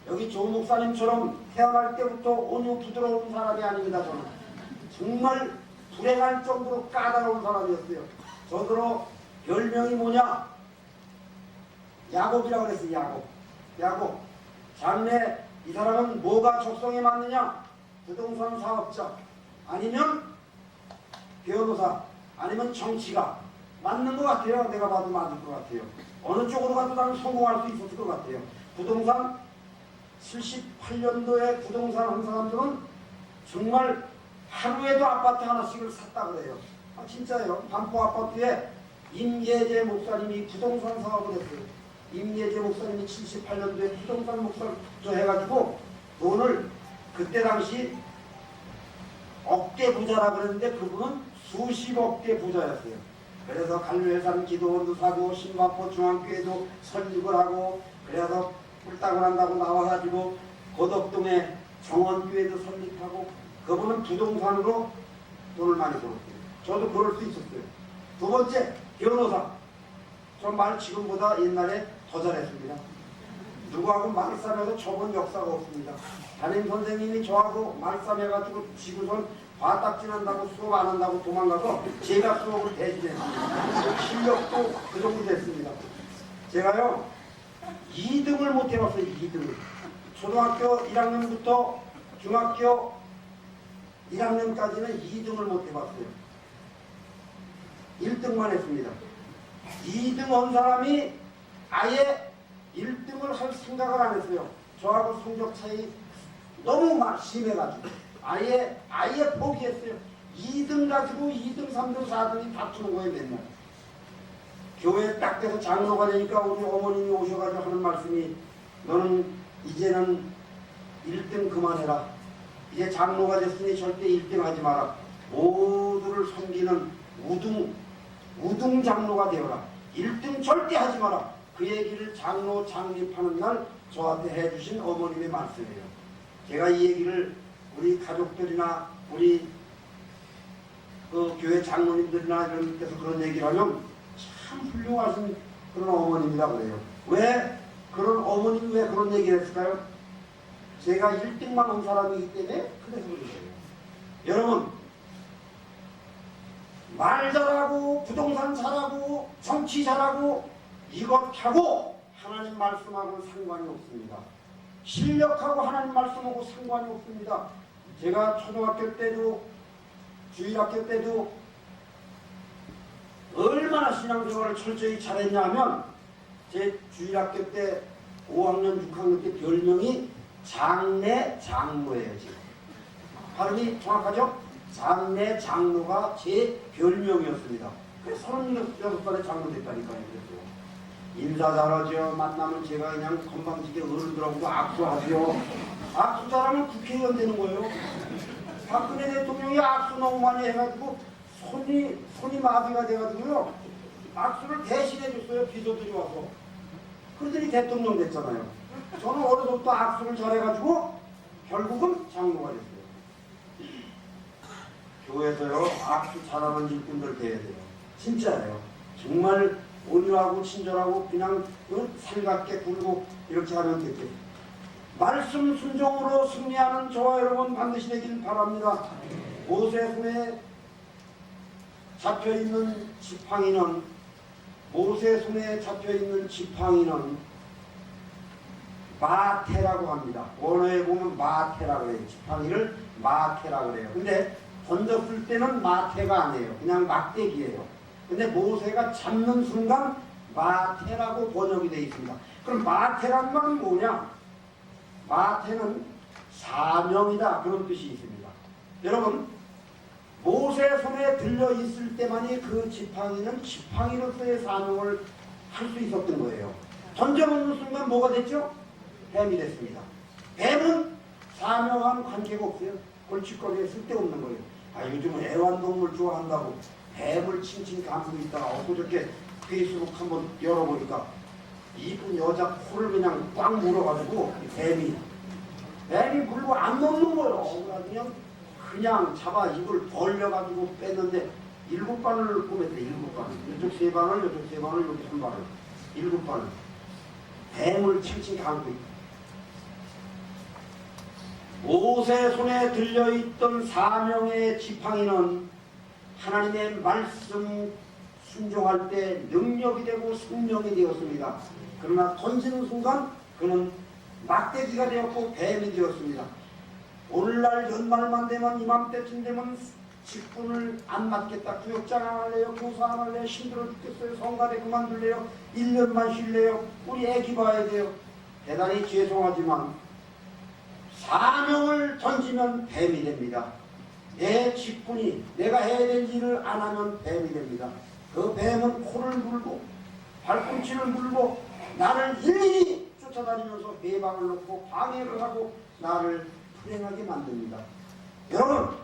여기 조 목사님처럼 태어날 때부터 온유 부드러운 사람이 아닙니다. 저는 정말 불행할 정도로 까다로운 사람이었어요. 저더러 별명이 뭐냐? 야곱이라고 그랬어요. 야곱. 장래 이 사람은 뭐가 적성에 맞느냐? 부동산 사업자, 아니면 변호사, 아니면 정치가 맞는 것 같아요. 내가 봐도 맞을 것 같아요. 어느 쪽으로 가도 나는 성공할 수 있었을 것 같아요. 부동산 78년도에 부동산 한 사람들은 정말 하루에도 아파트 하나씩을 샀다 그래요. 아, 진짜예요. 반포 아파트에 임예재 목사님이 부동산 사업을 했어요. 임예재 목사님이 78년도에 부동산 목사를 해가지고 돈을 그때 당시 억대 부자라 그랬는데 그분은 수십억대 부자였어요. 그래서 갈매산 기도원도 사고 신반포 중앙교회도 설립을 하고 그래서 꿀따고 난다고 나와가지고 고덕동에 정원교회도 설립하고 그분은 부동산으로 돈을 많이 벌었어요. 저도 그럴 수 있었어요. 두 번째, 변호사. 저 말 지금보다 옛날에 더 잘했습니다. 누구하고 말싸움해서 쳐본 역사가 없습니다. 담임 선생님이 저하고 말싸움해가지고 지구선 과딱지 난다고 수업 안 한다고 도망가서 제가 수업을 대신했습니다. 실력도 그 정도 됐습니다. 제가요 2등을 못 해봤어요. 2등을. 초등학교 1학년부터 중학교 1학년까지는 2등을 못 해봤어요. 1등만 했습니다. 2등 한 사람이 아예 1등을 할 생각을 안 했어요. 저하고 성적 차이 너무 심해가지고 아예 포기했어요. 2등 가지고 2등, 3등, 4등이 다투는 거예요. 맨날. 교회에 딱 돼서 장로가 되니까 우리 어머님이 오셔가지고 하는 말씀이 너는 이제는 1등 그만해라. 이제 장로가 됐으니 절대 1등 하지 마라. 모두를 섬기는 우등 장로가 되어라. 1등 절대 하지 마라. 그 얘기를 장로 창립하는 날 저한테 해주신 어머님의 말씀이에요. 제가 이 얘기를 우리 가족들이나 우리 그 교회 장로님들이나 이런 데서 그런 얘기를 하면 참 훌륭하신 그런 어머님이라 그래요. 왜 그런 어머님이 왜 그런 얘기를 했을까요? 제가 1등만 한 사람이기 때문에 그래서 그런 거예요. 여러분 말 잘하고 부동산 잘하고 정치 잘하고 이것하고 하나님 말씀하고는 상관이 없습니다. 실력하고 하나님 말씀하고 상관이 없습니다. 제가 초등학교 때도 주일학교 때도 얼마나 신앙생활을 철저히 잘했냐 하면 제 주일학교 때 5학년 6학년 때 별명이 장내 장로예요. 지금 발음이 정확하죠? 장내 장로가 제 별명이었습니다. 그래서 36살에 장로 됐다니까요. 그래서 인사 잘하죠. 만나면 제가 그냥 건방지게 어른들하고도 악수하죠. 악수 잘하면 국회의원 되는 거예요. 박근혜 대통령이 악수 너무 많이 해가지고 손이 마비가 돼가지고요. 악수를 대신해 줬어요. 비서들이 와서. 그러더니 대통령 됐잖아요. 저는 어려서부터 악수를 잘해가지고 결국은 장로가 됐어요. 교회에서요 악수 잘하는 일꾼들 돼야 돼요. 진짜예요. 정말 온유하고 친절하고 그냥 살갑게 굴고 이렇게 하면 되겠죠. 말씀 순종으로 승리하는 저와 여러분 반드시 되길 바랍니다. 모세 손에 잡혀있는 지팡이는 마테라고 합니다. 원어에 보면 마테라고 그래요. 지팡이를 마테라고 그래요. 근데 던졌을 때는 마테가 아니에요. 그냥 막대기예요. 근데 모세가 잡는 순간 마테라고 번역이 되어 있습니다. 그럼 마테란 말은 뭐냐? 마테는 사명이다. 그런 뜻이 있습니다. 여러분 모세 손에 들려 있을 때만이 그 지팡이는 지팡이로서의 사명을 할 수 있었던 거예요. 던져놓는 순간 뭐가 됐죠? 뱀이 됐습니다. 뱀은 사명한 관계가 없어요. 골칫거리에 쓸데없는 거예요. 아 요즘은 애완동물 좋아한다고 뱀을 칭칭 감고 있다가 엊그저께 페이스북 한번 열어보니까 이쁜 여자 코를 그냥 꽉 물어가지고 뱀이 물고 안 먹는 거예요. 그냥 잡아 입을 벌려가지고 뺐는데 7바늘 꼬맸대. 7바늘. 이쪽 3바늘, 이쪽 3바늘, 여기 3바늘. 7바늘. 뱀을 칭칭 감고 있다. 모세 손에 들려있던 사명의 지팡이는 하나님의 말씀 순종할 때 능력이 되고 생명이 되었습니다. 그러나 던지는 순간 그는 막대기가 되었고 뱀이 되었습니다. 오늘날 연말만 되면 이맘때쯤 되면 직분을 안 맡겠다. 구역장 안 할래요. 교사 안 할래요. 힘들어 죽겠어요. 성가대 그만둘래요. 1년만 쉴래요. 우리 애기 봐야 돼요. 대단히 죄송하지만 사명을 던지면 뱀이 됩니다. 내 직분이 내가 해야 될 일을 안 하면 뱀이 됩니다. 그 뱀은 코를 물고 발꿈치를 물고 나를 일일이 쫓아다니면서 해방을 놓고 방해를 하고 나를 불행하게 만듭니다. 여러분,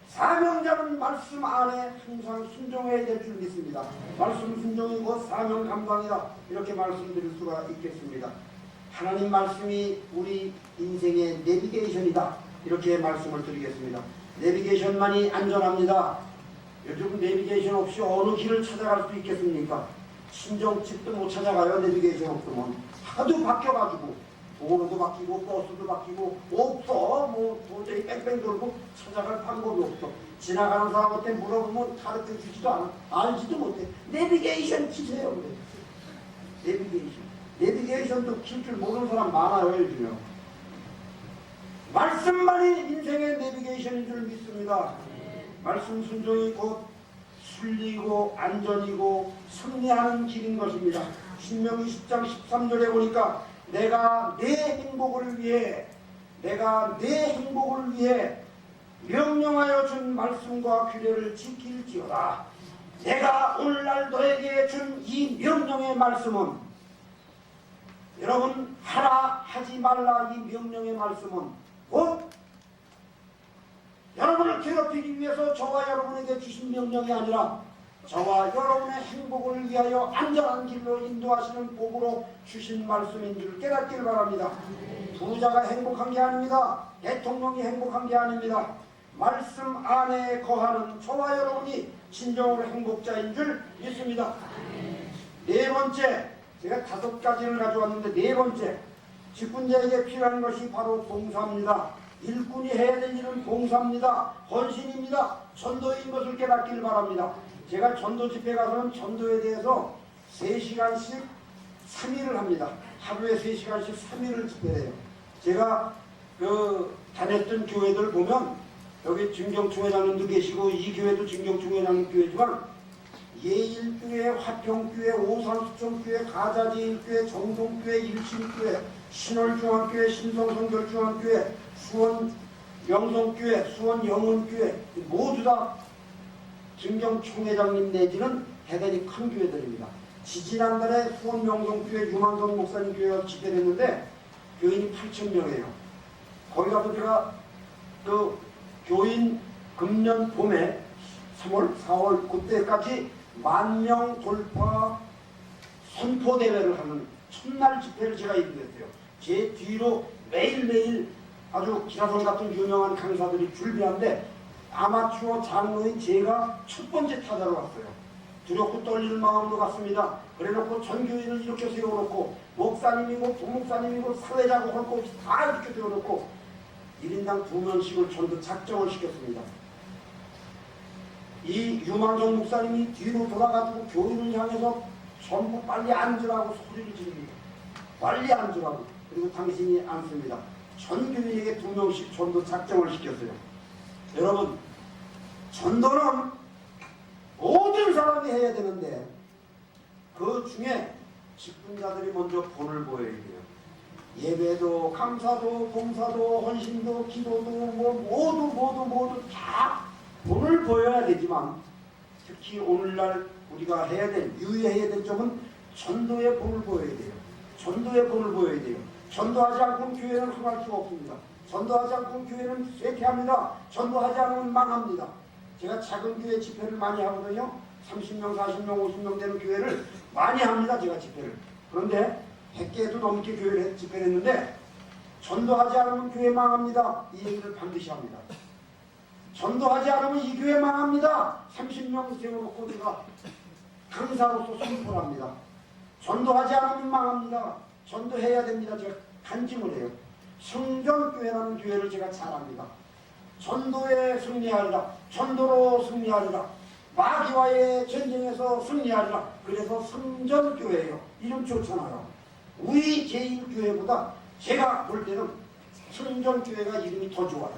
사명자는 말씀 안에 항상 순종해야 될 줄 믿습니다. 말씀 순종이 곧 사명 감당이다, 이렇게 말씀드릴 수가 있겠습니다. 하나님 말씀이 우리 인생의 내비게이션이다, 이렇게 말씀을 드리겠습니다. 내비게이션만이 안전합니다. 요즘 내비게이션 없이 어느 길을 찾아갈 수 있겠습니까? 친정집도 못 찾아가요. 내비게이션 없으면. 하도 바뀌어가지고 도로도 바뀌고 버스도 바뀌고 없어. 뭐 도저히 뺑뺑 돌고 찾아갈 방법이 없어. 지나가는 사람한테 물어보면 가르쳐 주지도 않아. 알지도 못해. 내비게이션 키세요. 그래. 내비게이션도 킬 줄 모르는 사람 많아요. 요즘에. 말씀만이 인생의 내비게이션인 줄 믿습니다. 말씀 순종이 곧 순리이고 안전이고 승리하는 길인 것입니다. 신명기 10장 13절에 보니까 내가 내 행복을 위해 명령하여 준 말씀과 규례를 지킬지어다. 내가 오늘날 너에게 준 이 명령의 말씀은, 여러분, 하라 하지 말라, 이 명령의 말씀은 곧 여러분을 괴롭히기 위해서 저와 여러분에게 주신 명령이 아니라 저와 여러분의 행복을 위하여 안전한 길로 인도하시는 복으로 주신 말씀인 줄 깨닫기를 바랍니다. 부자가 행복한 게 아닙니다. 대통령이 행복한 게 아닙니다. 말씀 안에 거하는 저와 여러분이 진정으로 행복자인 줄 믿습니다. 네 번째, 제가 5가지를 가져왔는데 네 번째, 직분자에게 필요한 것이 바로 봉사입니다. 일꾼이 해야 될 일은 봉사입니다. 헌신입니다. 전도인 것을 깨닫기를 바랍니다. 제가 전도 집회 가서는 전도에 대해서 3시간씩 3일을 합니다. 하루에 3시간씩 3일을 집회해요. 제가 다녔던 교회들 보면 여기 증경총회장님도 계시고 이 교회도 증경총회장님 교회지만 예일교회, 화평교회, 오산수청교회, 가자제일교회, 정동교회, 일신교회, 신월중앙교회, 신성성결중앙교회, 수원 명성교회, 수원 영은교회 모두 다 증경총회장님 내지는 대단히 큰 교회들입니다. 지지난달에 수원 명성교회 유만성 목사님 교회가 집회를 했는데 교인이 8,000명이에요. 거기 가서 제가 교인 금년 봄에 3월, 4월 그때까지 10,000명 돌파 선포대회를 하는 첫날 집회를 제가 인도했어요. 제 뒤로 매일매일 아주 기라성 같은 유명한 강사들이 줄비한데 아마추어 장로인 제가 첫 번째 타자로 왔어요. 두렵고 떨리는 마음으로 갔습니다. 그래놓고 전교인을 이렇게 세워놓고 목사님이고 부목사님이고 사회자고 할 거 없이 다 이렇게 세워놓고 1인당 2명씩을 전부 작정을 시켰습니다. 이 유망정 목사님이 뒤로 돌아가지고 교인을 향해서 전부 빨리 앉으라고 소리를 지릅니다. 빨리 앉으라고. 그리고 당신이 앉습니다. 전 교인에게 2명씩 전부 작정을 시켰어요. 여러분, 전도는 모든 사람이 해야 되는데 그 중에 직분자들이 먼저 본을 보여야 돼요. 예배도 감사도 봉사도 헌신도 기도도 모두 다 본을 보여야 되지만 특히 오늘날 우리가 유의해야 될 점은 전도의 본을 보여야 돼요. 전도의 본을 보여야 돼요. 전도하지 않고는 교회는 흥할 수가 없습니다. 전도하지 않고는 교회는 쇠퇴합니다. 전도하지 않으면 망합니다. 제가 작은 교회 집회를 많이 하거든요. 30명, 40명, 50명 되는 교회를 많이 합니다. 제가 집회를. 그런데 100개도 넘게 교회를 집회를 했는데 전도하지 않으면 교회 망합니다. 이 얘기를 반드시 합니다. 전도하지 않으면 이 교회 망합니다. 30명 세워놓고 제가 강사로서 선포를 합니다. 전도하지 않으면 망합니다. 전도해야 됩니다. 제가 간증을 해요. 성전교회라는 교회를 제가 잘 압니다. 전도에 승리하리라. 전도로 승리하리라. 마귀와의 전쟁에서 승리하리라. 그래서 성전교회예요. 이름 좋잖아요. 우리 제1교회보다 제가 볼 때는 성전교회가 이름이 더 좋아요.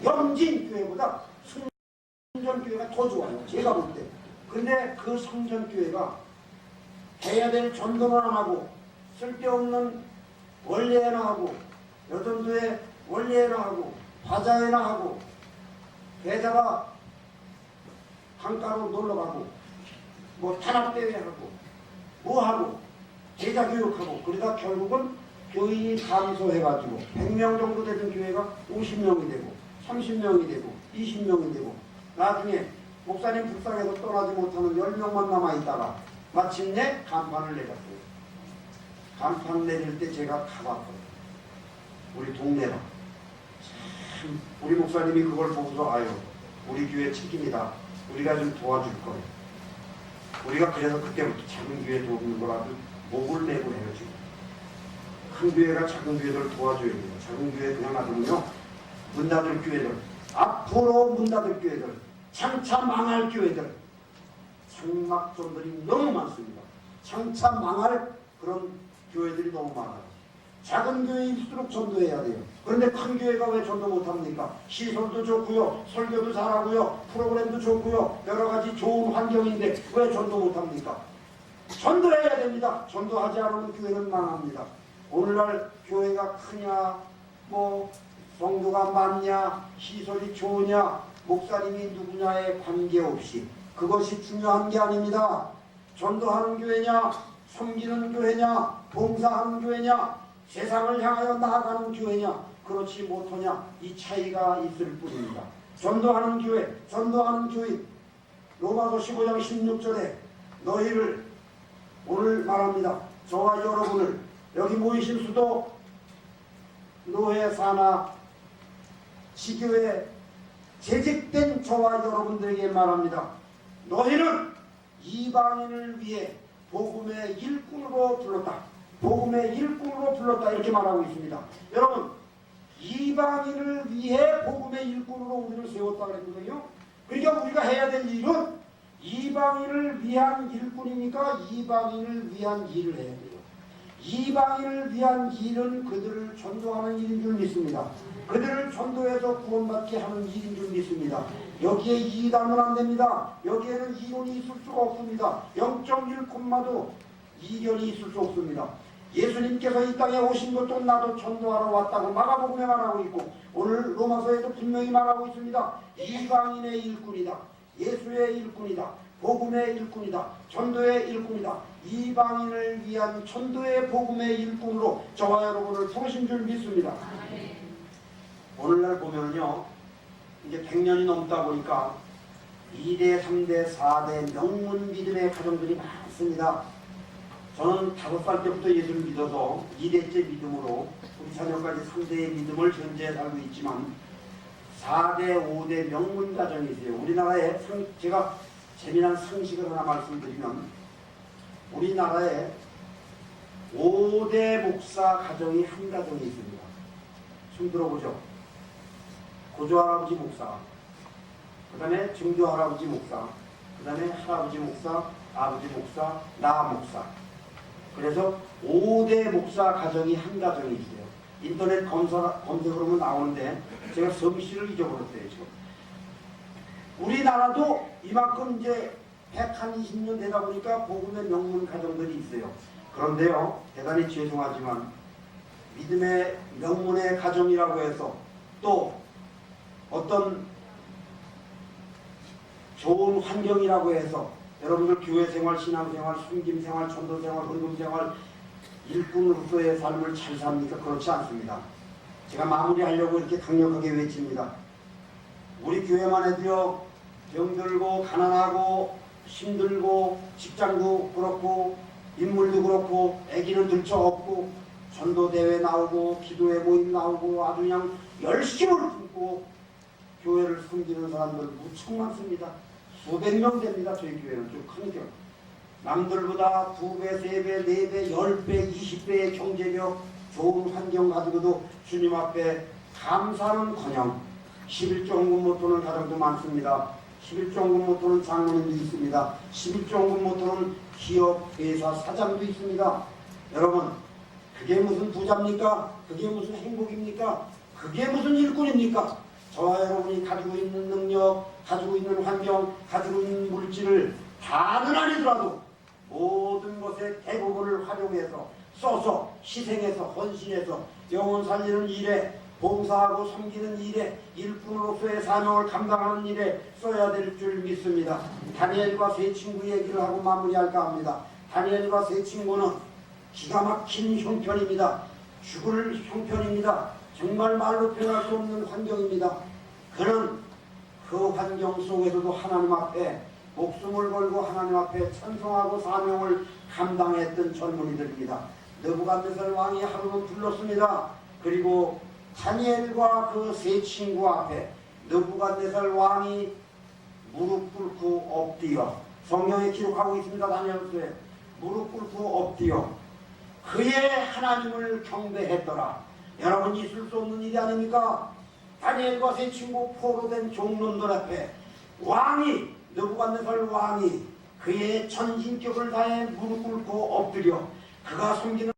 영진교회보다 성전교회가 더 좋아요. 제가 볼 때. 근데 그 성전교회가 해야 될 전도는 안 하고 쓸데없는 원례나 하고 여전도에 원례나 하고 바자회나 하고 게다가 강가로 놀러가고 뭐 탄압대회하고 뭐하고 제자교육하고 그러다 결국은 교인이 감소해가지고 100명 정도 되던 교회가 50명이 되고 30명이 되고 20명이 되고 나중에 목사님 불쌍해서 떠나지 못하는 10명만 남아있다가 마침내 간판을 내렸어요. 간판 내릴 때 제가 가봤거든요. 우리 동네로. 참 우리 목사님이 그걸 보고서 아유 우리 교회 책임이다. 우리가 좀 도와줄 거예요. 우리가 그래서 그때부터 작은 교회 돕는 거라도 목을 내고 해요 지금. 큰 교회가 작은 교회들을 도와줘야 돼요. 작은 교회 그냥 놔두면요 문 닫을 교회들 앞으로 문 닫을 교회들 장차 망할 교회들 장막전들이 너무 많습니다. 장차 망할 그런 교회들이 너무 많아요. 작은 교회일수록 전도해야 돼요. 그런데 큰 교회가 왜 전도 못합니까? 시설도 좋고요, 설교도 잘하고요, 프로그램도 좋고요, 여러가지 좋은 환경인데 왜 전도 못합니까? 전도해야 됩니다. 전도하지 않으면 교회는 망합니다. 오늘날 교회가 크냐 뭐 성도가 많냐 시설이 좋으냐 목사님이 누구냐에 관계없이 그것이 중요한 게 아닙니다. 전도하는 교회냐 섬기는 교회냐 봉사하는 교회냐 세상을 향하여 나아가는 교회냐 그렇지 못하냐 이 차이가 있을 뿐입니다. 전도하는 교회 전도하는 교인 로마서 15장 16절에 너희를 오늘 말합니다. 저와 여러분을 여기 모이신 수도 노예 사나 지교에 재직된 저와 여러분들에게 말합니다. 너희는 이방인을 위해 복음의 일꾼으로 불렀다. 복음의 일꾼으로 불렀다 이렇게 말하고 있습니다. 여러분 이방인을 위해 복음의 일꾼으로 우리를 세웠다 그랬거든요. 그러니까 우리가 해야 될 일은 이방인을 위한 일꾼이니까 이방인을 위한 일을 해야 돼요. 이방인을 위한 일은 그들을 전도하는 일인 줄 믿습니다. 그들을 전도해서 구원받게 하는 일인 줄 믿습니다. 여기에 이단은 안 됩니다. 여기에는 이론이 있을 수가 없습니다. 0.1콤마도 이견이 있을 수 없습니다. 예수님께서 이 땅에 오신 것도 나도 전도하러 왔다고 마가복음에 말하고 있고 오늘 로마서에도 분명히 말하고 있습니다. 이방인의 일꾼이다. 예수의 일꾼이다. 복음의 일꾼이다. 전도의 일꾼이다. 이방인을 위한 전도의 복음의 일꾼으로 저와 여러분을 부르신 줄 믿습니다. 오늘날 보면요 이제 100년이 넘다 보니까 2대, 3대, 4대 명문 믿음의 가정들이 많습니다. 저는 5살 때부터 예수를 믿어서 2대째 믿음으로 우리 자녀까지 3대의 믿음을 현재 살고 있지만 4대, 5대 명문 가정이 있어요. 우리나라에 제가 재미난 상식을 하나 말씀드리면 우리나라에 5대 목사 가정이 한 가정이 있습니다. 좀 들어보죠. 고조할아버지 목사, 그 다음에 증조할아버지 목사, 그 다음에 할아버지 목사, 아버지 목사, 나 목사. 그래서 5대 목사 가정이 한 가정이 있어요. 인터넷 검색으로 보면 나오는데 제가 성씨를 잊어버렸어요. 지금. 우리나라도 이만큼 이제 120년 되다 보니까 복음의 명문 가정들이 있어요. 그런데요, 대단히 죄송하지만 믿음의 명문의 가정이라고 해서 또 어떤 좋은 환경이라고 해서 여러분들 교회생활, 신앙생활, 숨김생활, 전도생활, 헌금생활 일꾼으로서의 삶을 잘 삽니까? 그렇지 않습니다. 제가 마무리하려고 이렇게 강력하게 외칩니다. 우리 교회만 해도요 병들고 가난하고 힘들고 직장도 그렇고 인물도 그렇고 애기는 들쳐 없고 전도대회 나오고 기도회 모임 나오고 아주 그냥 열심을 품고 교회를 섬기는 사람들 무척 많습니다. 수백 명 됩니다. 저희 교회는 좀 크니까 남들보다 2배, 3배, 4배, 10배, 20배의 경제력 좋은 환경 가지고도 주님 앞에 감사는커녕 11조 헌금 못 도는 가정도 많습니다. 11조 헌금 못 도는 장로님도 있습니다. 11조 헌금 못 도는 기업, 회사 사장도 있습니다. 여러분 그게 무슨 부자입니까? 그게 무슨 행복입니까? 그게 무슨 일꾼입니까? 저와 여러분이 가지고 있는 능력, 가지고 있는 환경, 가지고 있는 물질을 다는 아니더라도 모든 것의 대부분을 활용해서 써서 희생해서 헌신해서 영혼 살리는 일에 봉사하고 섬기는 일에 일꾼으로서의 사명을 감당하는 일에 써야 될 줄 믿습니다. 다니엘과 세 친구 얘기를 하고 마무리할까 합니다. 다니엘과 세 친구는 기가 막힌 형편입니다. 죽을 형편입니다. 정말 말로 표현할 수 없는 환경입니다. 그는 그 환경 속에서도 하나님 앞에 목숨을 걸고 하나님 앞에 찬송하고 사명을 감당했던 젊은이들입니다. 느부갓네살 왕이 하루는 불렀습니다. 그리고 다니엘과 그 세 친구 앞에 느부갓네살 왕이 무릎 꿇고 엎드려, 성경에 기록하고 있습니다. 다니엘서에 무릎 꿇고 엎드려 그의 하나님을 경배했더라. 여러분, 있을 수 없는 일이 아닙니까? 다니엘과 세 친구 포로된 종놈들 앞에 왕이, 느부갓네살 왕이 그의 전신격을 다해 무릎 꿇고 엎드려 그가 섬기는